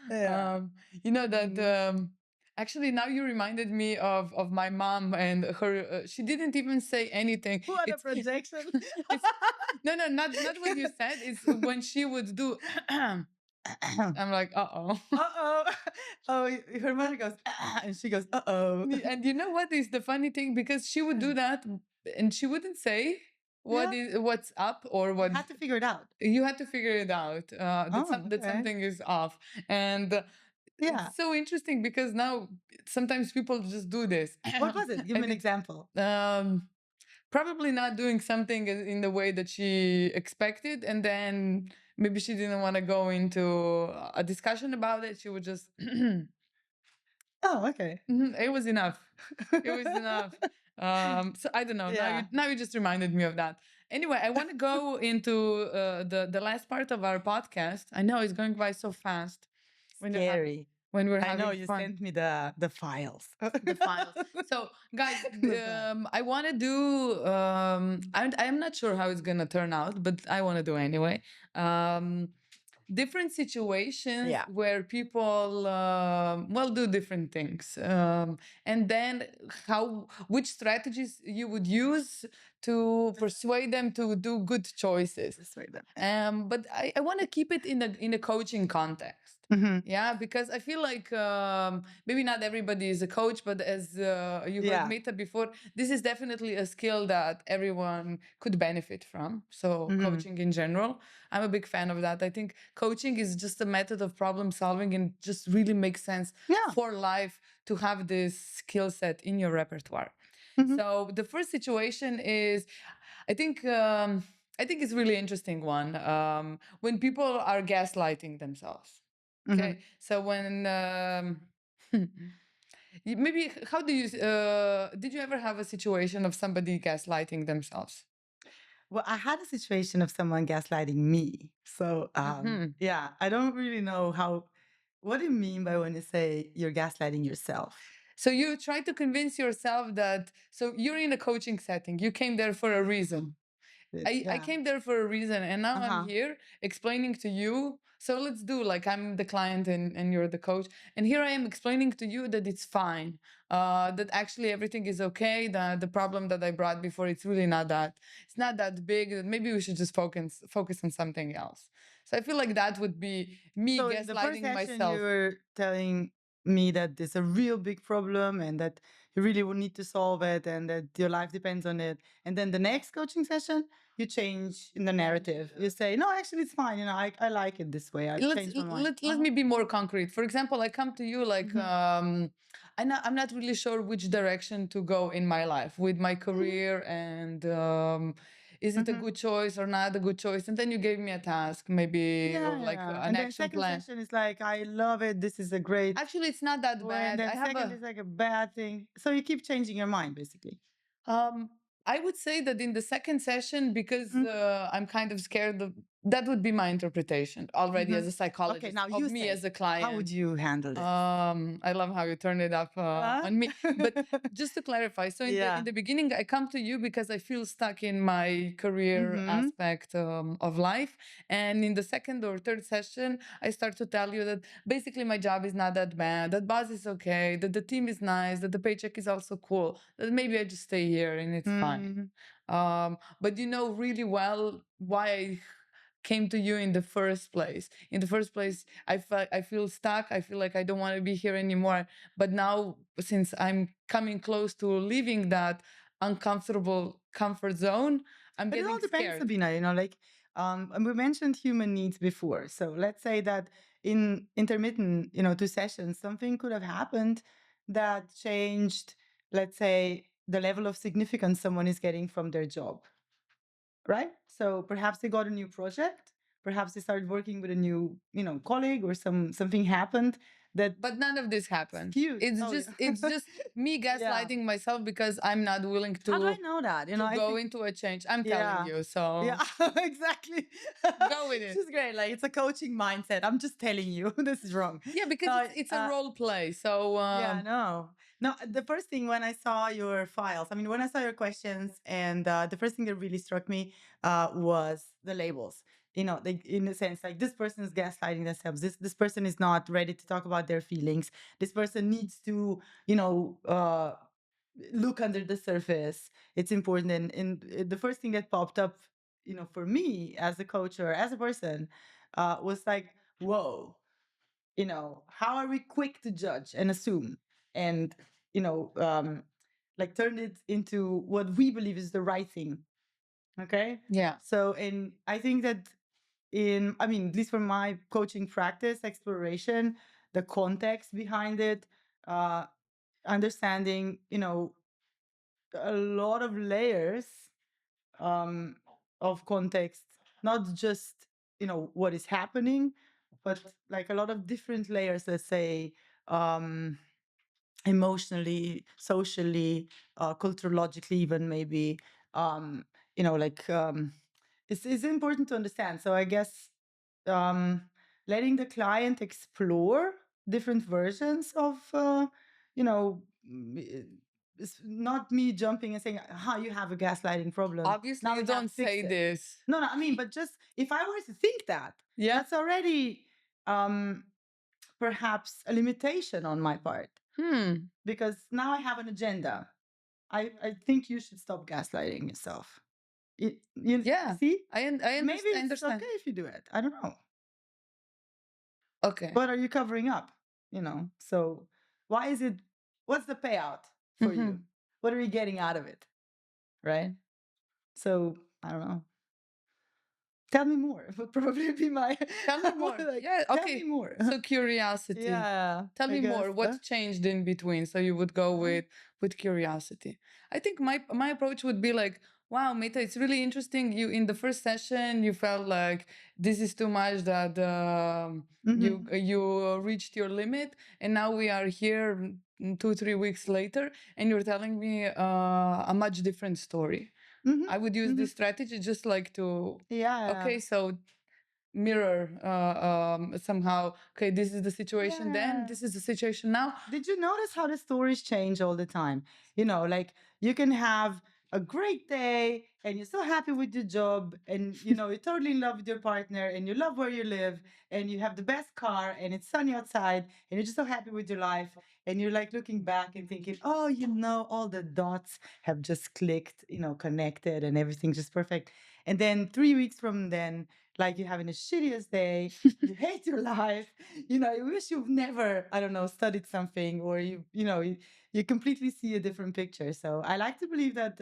Yeah. You know that actually now you reminded me of my mom and her. She didn't even say anything. What a projection. It's, no, not what you said. It's when she would do. I'm like, uh-oh. Uh-oh. Oh, her mother goes, and she goes, uh-oh. And you know what is the funny thing? Because she would do that and she wouldn't say what's up or what You had to figure it out. you had to figure it out that Okay. something is off. And Yeah. it's so interesting because now sometimes people just do this. What was it? Give me an example. Probably not doing something in the way that she expected, and then maybe she didn't want to go into a discussion about it. She would just Oh, okay. It was enough. It was enough. So I don't know. Yeah. Now you just reminded me of that. Anyway, I want to go into the last part of our podcast. I know it's going by so fast. Scary. When we're I having know you fun. sent me the files. The files. So, guys, I want to do. I'm not sure how it's gonna turn out, but I want to do anyway. Different situations Yeah. where people do different things, and then which strategies you would use to persuade them to do good choices. Persuade them. But I want to keep it in a coaching context. Yeah, because I feel like maybe not everybody is a coach, but as you heard Meta before, this is definitely a skill that everyone could benefit from. So coaching in general, I'm a big fan of that. I think coaching is just a method of problem solving and just really makes sense for life to have this skill set in your repertoire. So the first situation is, I think it's really interesting one when people are gaslighting themselves. Okay, so when maybe how do you did you ever have a situation of somebody gaslighting themselves? Well, I had a situation of someone gaslighting me. So, yeah, I don't really know what do you mean by when you say you're gaslighting yourself? So you try to convince yourself that, so you're in a coaching setting, you came there for a reason. I came there for a reason, and now I'm here explaining to you. So let's do like I'm the client and you're the coach. And here I am explaining to you that it's fine, that actually everything is okay, that the problem that I brought before, it's really not it's not that big, that maybe we should just focus on something else. So I feel like that would be me gaslighting myself. You were telling me that there's a real big problem and that you really would need to solve it and that your life depends on it. And then the next coaching session, you change in the narrative. You say, no, actually, it's fine. I like it this way. I changed my mind. Let me be more concrete. For example, I come to you like, I'm not really sure which direction to go in my life with my career and is it a good choice or not a good choice? And then you gave me a task, maybe like an action plan. Session is like, I love it. This is a great. Actually, it's not that bad. And then second is like a bad thing. So you keep changing your mind, basically. I would say that in the second session, because I'm kind of scared of, that would be my interpretation already as a psychologist. Okay, now of me as a client. How would you handle this? I love how you turn it up on me. But just to clarify, so in the beginning, I come to you because I feel stuck in my career aspect of life. And in the second or third session, I start to tell you that basically my job is not that bad, that boss is okay, that the team is nice, that the paycheck is also cool, that maybe I just stay here and it's fine. But you know really well why I came to you in the first place. In the first place, I feel stuck. I feel like I don't want to be here anymore. But now, since I'm coming close to leaving that uncomfortable comfort zone, I'm But it getting all depends, scared. Sabina, like, and we mentioned human needs before. So let's say that in intermittent, 2 sessions, something could have happened that changed, let's say, the level of significance someone is getting from their job, right? So perhaps they got a new project, perhaps they started working with a new, colleague, or something happened that. But none of this happened. Skewed. It's Oh, just yeah. it's just me gaslighting myself because I'm not willing How do I to know that? go into a change. I'm telling you. So Yeah, exactly. go with it. She's great. Like, it's a coaching mindset. I'm just telling you this is wrong. Yeah, because No, it's a role play. So yeah, no. The first thing when I saw your files, I mean, when I saw your questions, and the first thing that really struck me was the labels. Like, in a sense, like, this person is gaslighting themselves. This person is not ready to talk about their feelings. This person needs to, look under the surface. It's important. And the first thing that popped up, for me as a coach or as a person, was like, whoa, how are we quick to judge and assume, and, like, turn it into what we believe is the right thing. Okay. yeah. So, and I think that, I mean, at least from my coaching practice, exploration, the context behind it, understanding, a lot of layers um, of context, not just, what is happening, but like a lot of different layers, let's say, um, emotionally, socially, culturologically, even maybe, like, it's important to understand. So I guess, um, letting the client explore different versions of, it's not me jumping and saying, "Ha, you have a gaslighting problem. Obviously, Now you we have don't to fix say it." this. No, I mean, but just if I were to think that, Yeah. that's already, perhaps a limitation on my part, because now I have an agenda. I think you should stop gaslighting yourself. Yeah. See? I Maybe it's understand. okay if you do it. I don't know. Okay. What are you covering up? So why is it? What's the payout for you? What are you getting out of it? Right? So I don't know. Tell me more. Would probably be my. Tell me more. Like, Yeah. tell Okay. me more. So curiosity. Yeah. Tell I me more. guess, What changed in between? So you would go with curiosity. I think my approach would be like, wow, Meta, it's really interesting. You in the first session, you felt like this is too much, that you reached your limit, and now we are here 2-3 weeks later, and you're telling me a much different story. I would use this strategy just like to Yeah. okay, so mirror somehow, okay, this is the situation then, this is the situation now. Did you notice how the stories change all the time? Like, you can have a great day and you're so happy with your job, and you're totally in love with your partner, and you love where you live, and you have the best car, and it's sunny outside, and you're just so happy with your life, and you're like looking back and thinking, oh, all the dots have just clicked, connected, and everything's just perfect. And then 3 weeks from then, like, you're having the shittiest day, you hate your life, you wish you've never, I don't know, studied something, or you completely see a different picture. So I like to believe that,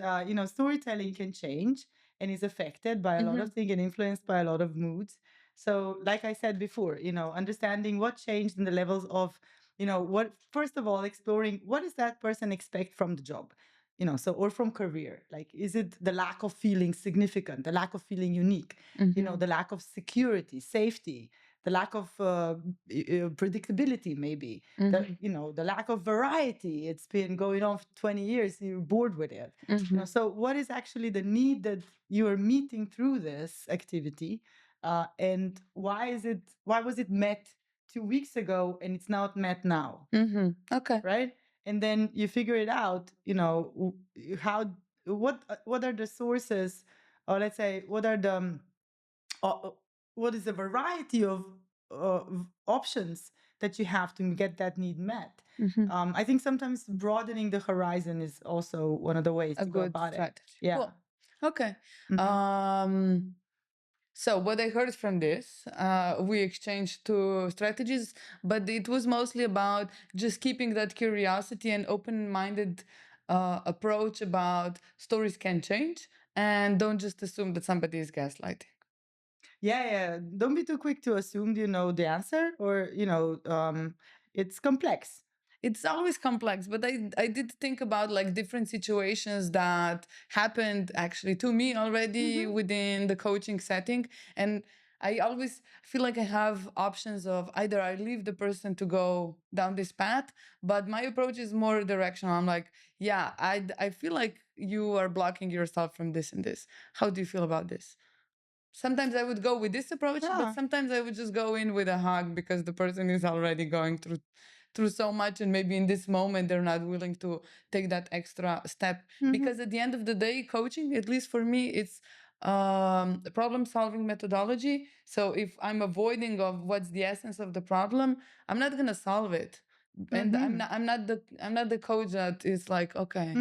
storytelling can change and is affected by a lot of things and influenced by a lot of moods. So, like I said before, understanding what changed in the levels of, what, first of all, exploring what does that person expect from the job, so, or from career. Like, is it the lack of feeling significant, the lack of feeling unique, the lack of security, safety, the lack of predictability, maybe, the lack of variety. It's been going on for 20 years, you're bored with it. So what is actually the need that you are meeting through this activity, and why was it met 2 weeks ago and it's not met now? Okay. Right? And then you figure it out, how, what are the sources, or let's say, uh, what is the variety of options that you have to get that need met. I think sometimes broadening the horizon is also one of the ways A to go good about strategy. it. Yeah. Cool. Okay. So what I heard from this, we exchanged two strategies, but it was mostly about just keeping that curiosity and open-minded approach about stories can change, and don't just assume that somebody is gaslighting. Yeah. Don't be too quick to assume you know the answer, or it's complex. It's always complex, but I did think about like different situations that happened actually to me already within the coaching setting. And I always feel like I have options of either I leave the person to go down this path, but my approach is more directional. I'm like, yeah, I feel like you are blocking yourself from this and this. How do you feel about this? Sometimes I would go with this approach, but Yeah. sometimes I would just go in with a hug because the person is already going through so much, and maybe in this moment they're not willing to take that extra step. Because at the end of the day, coaching, at least for me, it's a problem solving methodology. So if I'm avoiding of what's the essence of the problem, I'm not gonna solve it. And I'm not the coach that is like, okay,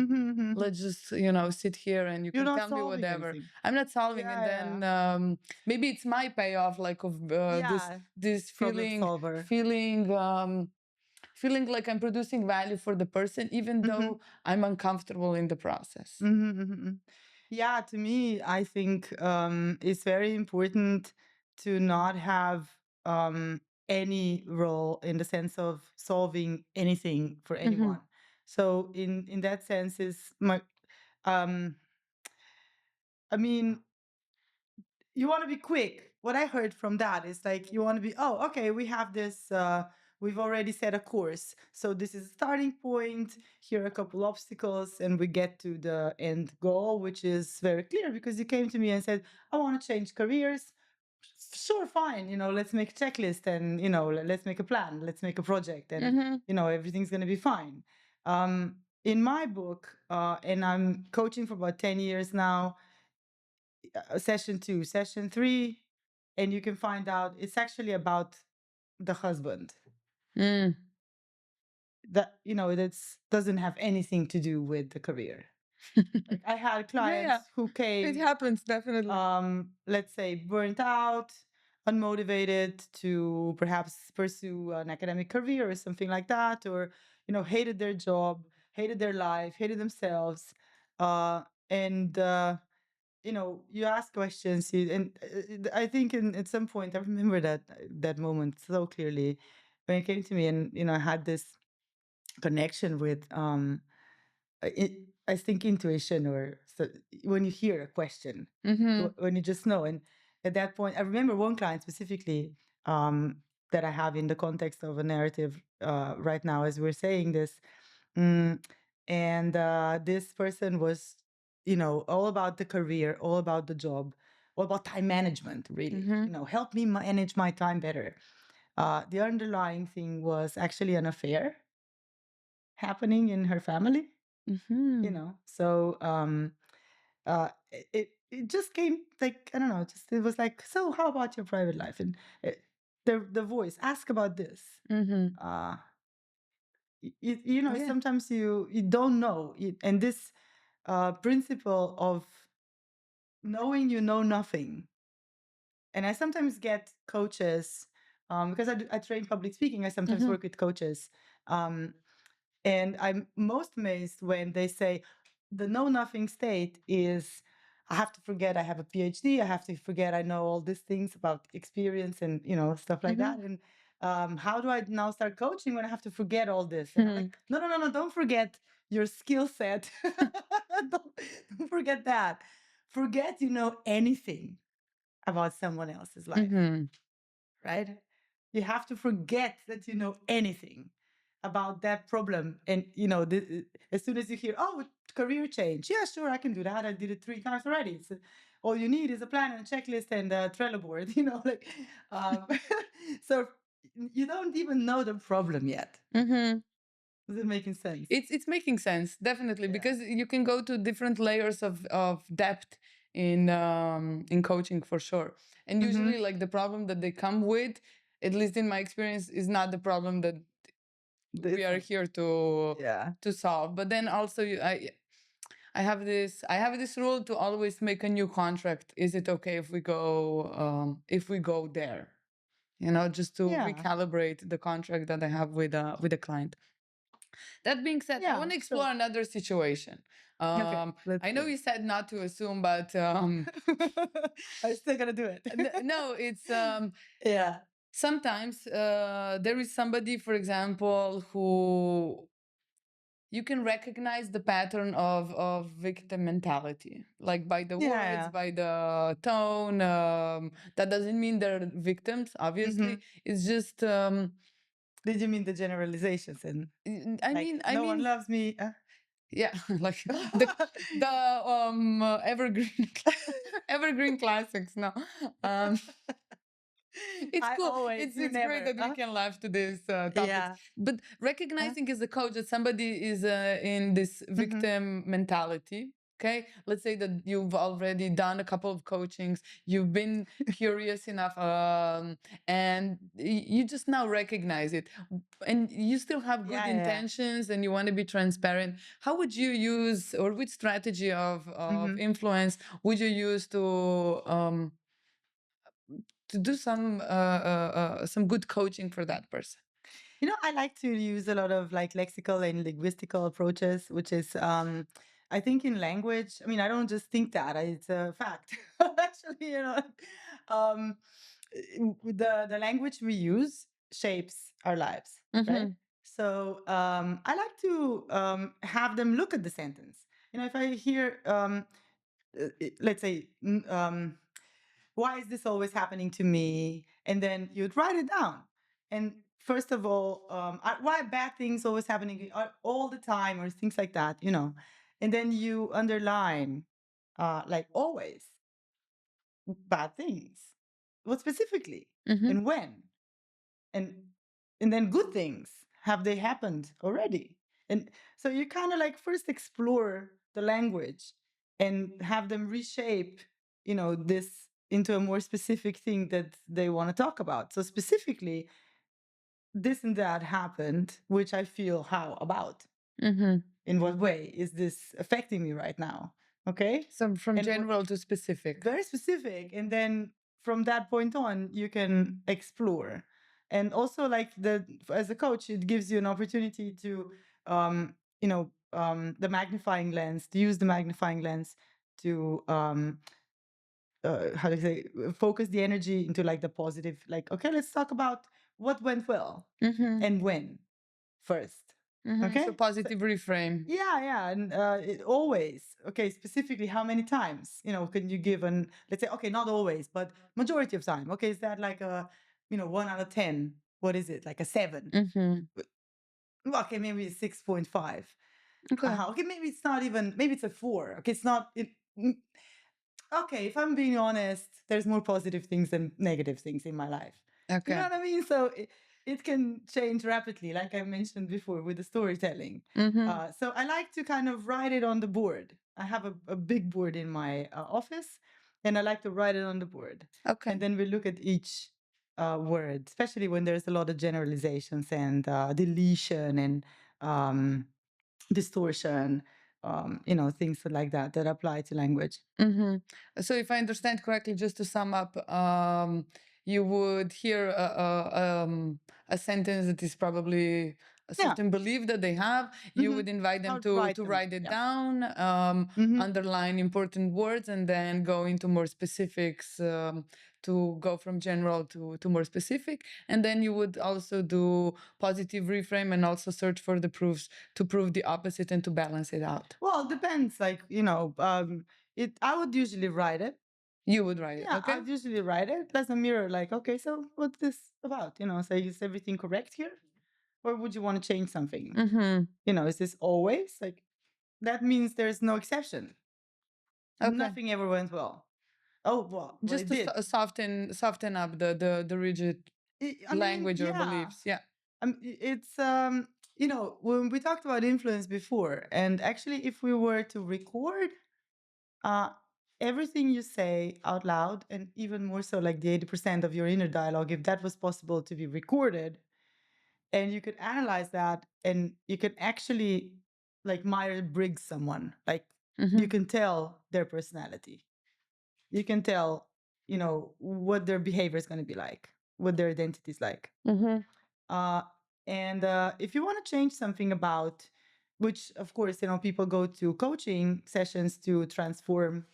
let's just sit here and you You're can not tell me solving whatever. anything. I'm not solving. And Yeah. then maybe it's my payoff, like of Yeah. this Problem feeling solver. feeling like I'm producing value for the person, even though I'm uncomfortable in the process. Yeah, to me, I think it's very important to not have any role in the sense of solving anything for anyone. So in that sense, is my um, I mean, you want to be quick. What I heard from that is like you want to be, oh, okay, we have this, we've already set a course. So this is a starting point. Here are a couple obstacles, and we get to the end goal, which is very clear because you came to me and said, I want to change careers. Sure, fine. Let's make a checklist, and let's make a plan. Let's make a project, and everything's gonna be fine. In my book, and I'm coaching for about 10 years now, session 2, session 3, and you can find out it's actually about the husband. That that doesn't have anything to do with the career. Like I had clients who It came, happens definitely. let's say, burnt out, unmotivated to perhaps pursue an academic career or something like that, or hated their job, hated their life, hated themselves, and you ask questions, and I think at some point I remember that moment so clearly when it came to me, and I had this connection with I think intuition, or so, when you hear a question, when you just know. And at that point, I remember one client specifically that I have in the context of a narrative right now as we're saying this. Mm, and this person was, all about the career, all about the job, all about time management, really. Help me manage my time better. The underlying thing was actually an affair happening in her family. So it just came like, I don't know, just it was like, so how about your private life? And the voice, ask about this. Uh, sometimes you don't know. And this principle of knowing you know nothing. And I sometimes get coaches, because I train public speaking. I sometimes work with coaches. And I'm most amazed when they say the know nothing state is, I have to forget I have a PhD. I have to forget I know all these things about experience and stuff like that. And how do I now start coaching when I have to forget all this? And I'm like, no, don't forget your skill set. don't forget that. Forget you know anything about someone else's life, right? You have to forget that you know anything about that problem. And as soon as you hear, oh, career change, yeah, sure, I can do that. I did it 3 times already. So all you need is a plan and a checklist and a Trello board. Like so you don't even know the problem yet. Is it making sense? It's making sense, definitely, because you can go to different layers of depth in coaching for sure. And usually, like the problem that they come with, at least in my experience, is not the problem that we are here to solve. But then also, I have this rule to always make a new contract. Is it okay if we go there? Just to recalibrate the contract that I have with a client. That being said, I want to explore another situation. I know you said not to assume, but I'm still gonna do it. No, it's Yeah. sometimes there is somebody, for example, who you can recognize the pattern of victim mentality, like by the words, by the tone. That doesn't mean they're victims, obviously. It's just. Did you mean the generalizations? And I mean, no one loves me. Yeah, like the evergreen classics. No, it's cool. It's great that we can laugh to this topics. But recognizing as a coach that somebody is in this victim mentality. Okay, let's say that you've already done a couple of coachings, you've been curious enough, and you just now recognize it, and you still have good intentions, and you want to be transparent. How would you use, or which strategy of influence would you use to do some good coaching for that person? I like to use a lot of like lexical and linguistical approaches, which is, I think in language, I mean, I don't just think that, it's a fact. Actually, um, the language we use shapes our lives, right? So I like to have them look at the sentence. If I hear, let's say, why is this always happening to me? And then you'd write it down. And first of all, why bad things always happening all the time, or things like that, And then you underline, like always, bad things. What specifically? And when? And then good things. Have they happened already? And so you kind of like first explore the language and have them reshape, this into a more specific thing that they want to talk about. So specifically, this and that happened, which I feel how about? In what way is this affecting me right now? Okay. So from general to specific. Very specific. And then from that point on, you can explore. And also, like as a coach, it gives you an opportunity to, the magnifying lens, to use the magnifying lens to, how to say, focus the energy into like the positive, like, okay, let's talk about what went well and when first. Okay. So positive reframe. Yeah. And it always, okay, specifically how many times, can you give let's say, okay, not always, but majority of time. Okay, is that like a, 1 out of 10? What is it? Like a 7? Okay, maybe 6.5. Okay, maybe it's not even, maybe it's a 4. Okay, it's not, okay, if I'm being honest, there's more positive things than negative things in my life. Okay. You know what I mean? So it can change rapidly, like I mentioned before with the storytelling. So I like to kind of write it on the board. I have a big board in my office, and I like to write it on the board. Okay. And then we look at each word, especially when there's a lot of generalizations and deletion and distortion, things like that apply to language. So if I understand correctly, just to sum up, you would hear a sentence that is probably a certain belief that they have. You would invite them to write it down, underline important words, and then go into more specifics, to go from general to more specific. And then you would also do positive reframe and also search for the proofs to prove the opposite and to balance it out. Well, it depends. Like, I would usually write it. You would write it, Yeah, okay? I'd usually write it as a mirror, like, okay, so what's this about? So is everything correct here? Or would you want to change something? Is this always? Like, that means there's no exception. Okay. Nothing ever went well. Oh, well, just to soften up the rigid language or beliefs. Yeah. It's when we talked about influence before, and actually if we were to record everything you say out loud, and even more so like the 80% of your inner dialogue, if that was possible to be recorded, and you could analyze that, and you could actually like Myers-Briggs someone, like you can tell their personality. You can tell, what their behavior is going to be like, what their identity is like. And if you want to change something about, which of course, people go to coaching sessions to transform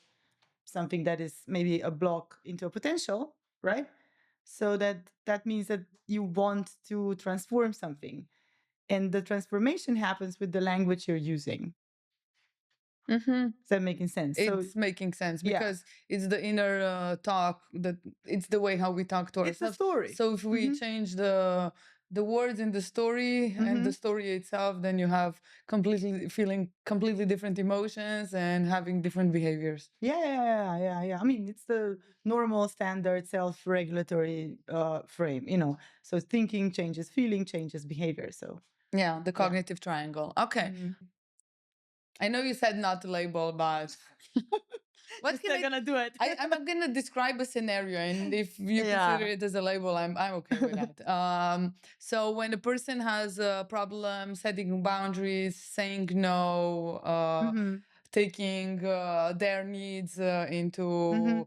something that is maybe a block into a potential, right? So that means that you want to transform something. And the transformation happens with the language you're using. Is that making sense? It's making sense because it's the inner talk, that it's the way how we talk to ourselves. It's a story. So if we change the words in the story and the story itself, then you have feeling completely different emotions and having different behaviors. Yeah. I mean, it's the normal standard self-regulatory frame, so thinking changes, feeling changes, behavior. So yeah, the cognitive triangle. Okay. I know you said not to label, but what can I gonna do it? I'm gonna describe a scenario, and if you consider it as a label, I'm okay with that. So when a person has a problem setting boundaries, saying no, taking their needs into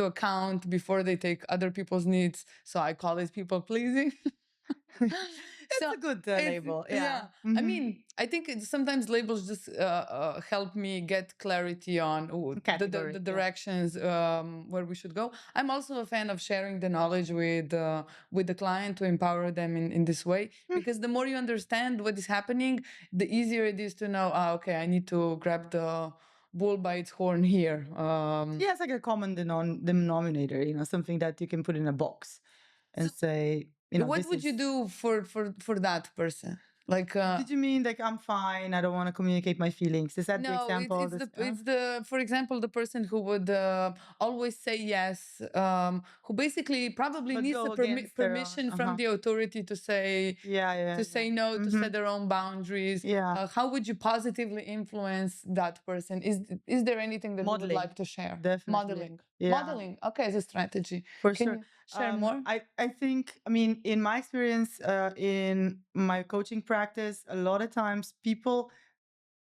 account before they take other people's needs, so I call it people pleasing. That's a good label. Yeah. I mean, I think sometimes labels just help me get clarity on the directions where we should go. I'm also a fan of sharing the knowledge with the client to empower them in this way, because the more you understand what is happening, the easier it is to know, okay, I need to grab the bull by its horn here. It's like a common denominator, something that you can put in a box and say, what would you do for that person? Like, did you mean like I'm fine, I don't want to communicate my feelings? Is that the example? It's the for example, the person who would always say yes, who basically probably needs a permission from the authority to say no, to set their own boundaries. How would you positively influence that person? Is there anything that you would like to share? Definitely. Modeling. Okay, as a strategy. For Can sure. you share more? I think, in my experience, in my coaching practice, a lot of times people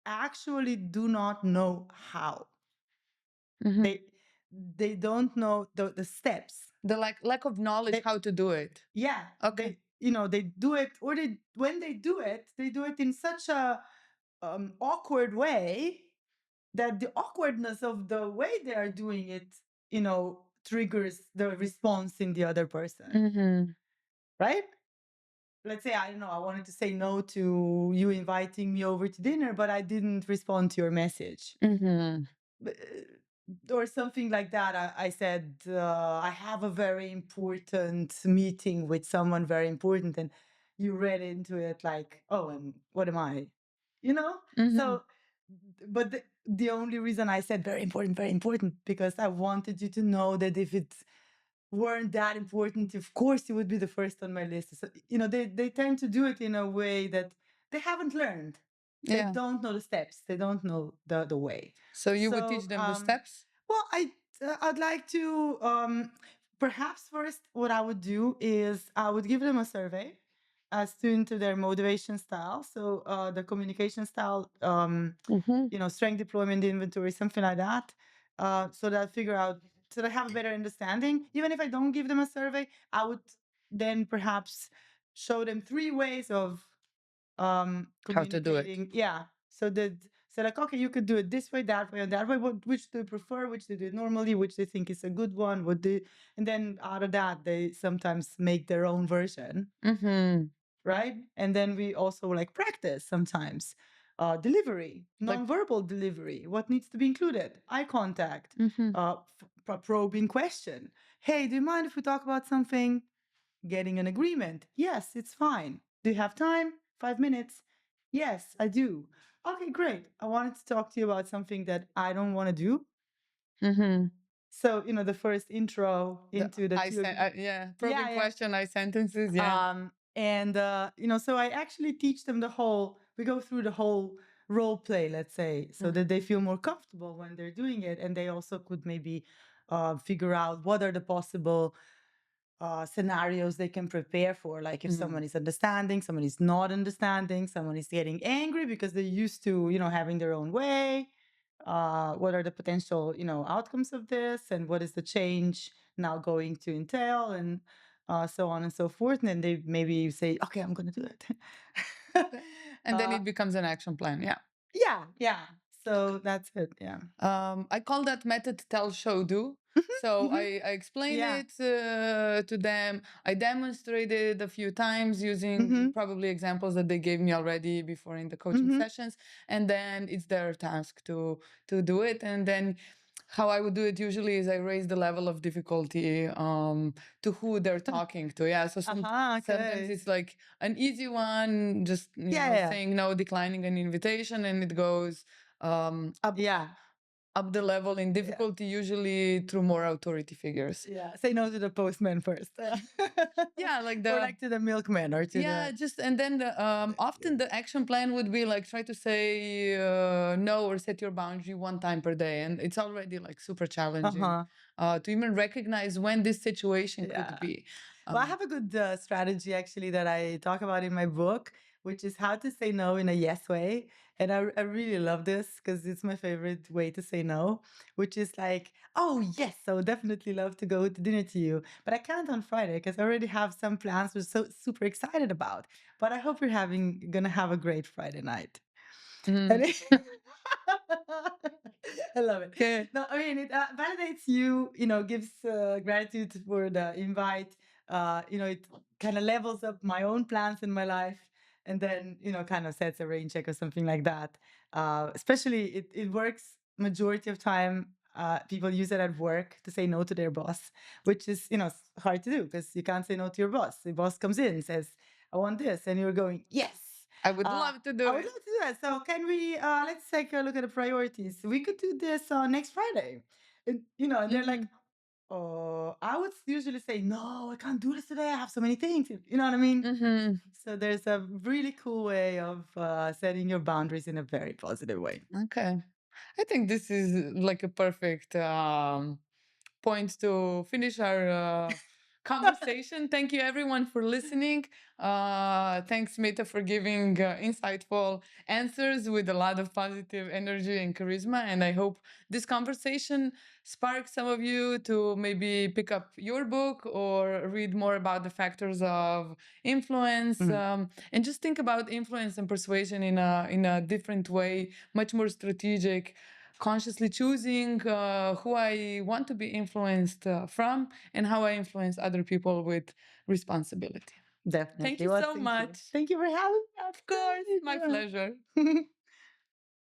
actually do not know how. They don't know the steps. The lack of knowledge how to do it. Yeah. Okay. They do it, or when they do it in such a awkward way that the awkwardness of the way they are doing it, triggers the response in the other person. Right? Let's say, I don't know, I wanted to say no to you inviting me over to dinner, but I didn't respond to your message. Or something like that. I said, I have a very important meeting with someone very important, and you read into it like, oh, and what am I? So, but the only reason I said very important, because I wanted you to know that if it weren't that important, of course you would be the first on my list. So, they tend to do it in a way that they haven't learned. They don't know the steps. They don't know the way. So you would teach them the steps? Well, I'd like to, perhaps first what I would do is I would give them a survey as to their motivation style. So the communication style, strength deployment inventory, something like that. So that I figure out, so that I have a better understanding. Even if I don't give them a survey, I would then perhaps show them 3 ways of communicating. How to do it. Yeah. So like, okay, you could do it this way, that way, and that way. Which do you prefer? Which do you do normally? Which they think is a good one? And then out of that, they sometimes make their own version. Right? And then we also like practice sometimes. Delivery, nonverbal delivery, what needs to be included? Eye contact, probing question. Hey, do you mind if we talk about something? Getting an agreement. Yes, it's fine. Do you have time? 5 minutes. Yes, I do. Okay, great. I wanted to talk to you about something that I don't want to do. So, the first intro into the probing question, I sentences. Yeah. And, so I actually teach them we go through the whole role play, let's say, so that they feel more comfortable when they're doing it. And they also could maybe figure out what are the possible scenarios they can prepare for. Like if someone is understanding, someone is not understanding, someone is getting angry because they're used to, having their own way. What are the potential, outcomes of this, and what is the change now going to entail, and so on and so forth. And then they maybe say, "Okay, I'm going to do it." And then it becomes an action plan. Yeah. Yeah. So that's it. Yeah. I call that method tell, show, do. So I explain it to them. I demonstrated a few times using probably examples that they gave me already before in the coaching sessions. And then it's their task to do it. And then how I would do it usually is I raise the level of difficulty to who they're talking to. Yeah. So sometimes it's like an easy one, just saying no, declining an invitation, and it goes up the level in difficulty, usually through more authority figures. Yeah, say no to the postman first. Yeah, like or like to the milkman, or to and then often the action plan would be like try to say no or set your boundary one time per day, and it's already like super challenging to even recognize when this situation could be. Well, I have a good strategy actually that I talk about in my book, which is how to say no in a yes way. And I really love this because it's my favorite way to say no, which is like, "Oh, yes, I would definitely love to go to dinner to you, but I can't on Friday because I already have some plans we're so super excited about. But I hope you're gonna have a great Friday night." And I love it. Okay. No, I mean, it validates you, gives gratitude for the invite. It kind of levels up my own plans in my life. And then, kind of sets a rain check or something like that. Especially, it works majority of time. People use it at work to say no to their boss, which is, hard to do because you can't say no to your boss. The boss comes in and says, "I want this." And you're going, "Yes. I would love to do I would love to do that. So can we let's take a look at the priorities. We could do this next Friday." And and they're like, "Oh," I would usually say, "No, I can't do this today. I have so many things." You know what I mean? So there's a really cool way of setting your boundaries in a very positive way. Okay. I think this is like a perfect point to finish our conversation. Thank you, everyone, for listening. Thanks, Meta, for giving insightful answers with a lot of positive energy and charisma. And I hope this conversation sparks some of you to maybe pick up your book or read more about the factors of influence, and just think about influence and persuasion in a different way, much more strategic, consciously choosing who I want to be influenced from and how I influence other people with responsibility. Definitely. Thank you so much. Thank you for having me. Of course, my pleasure.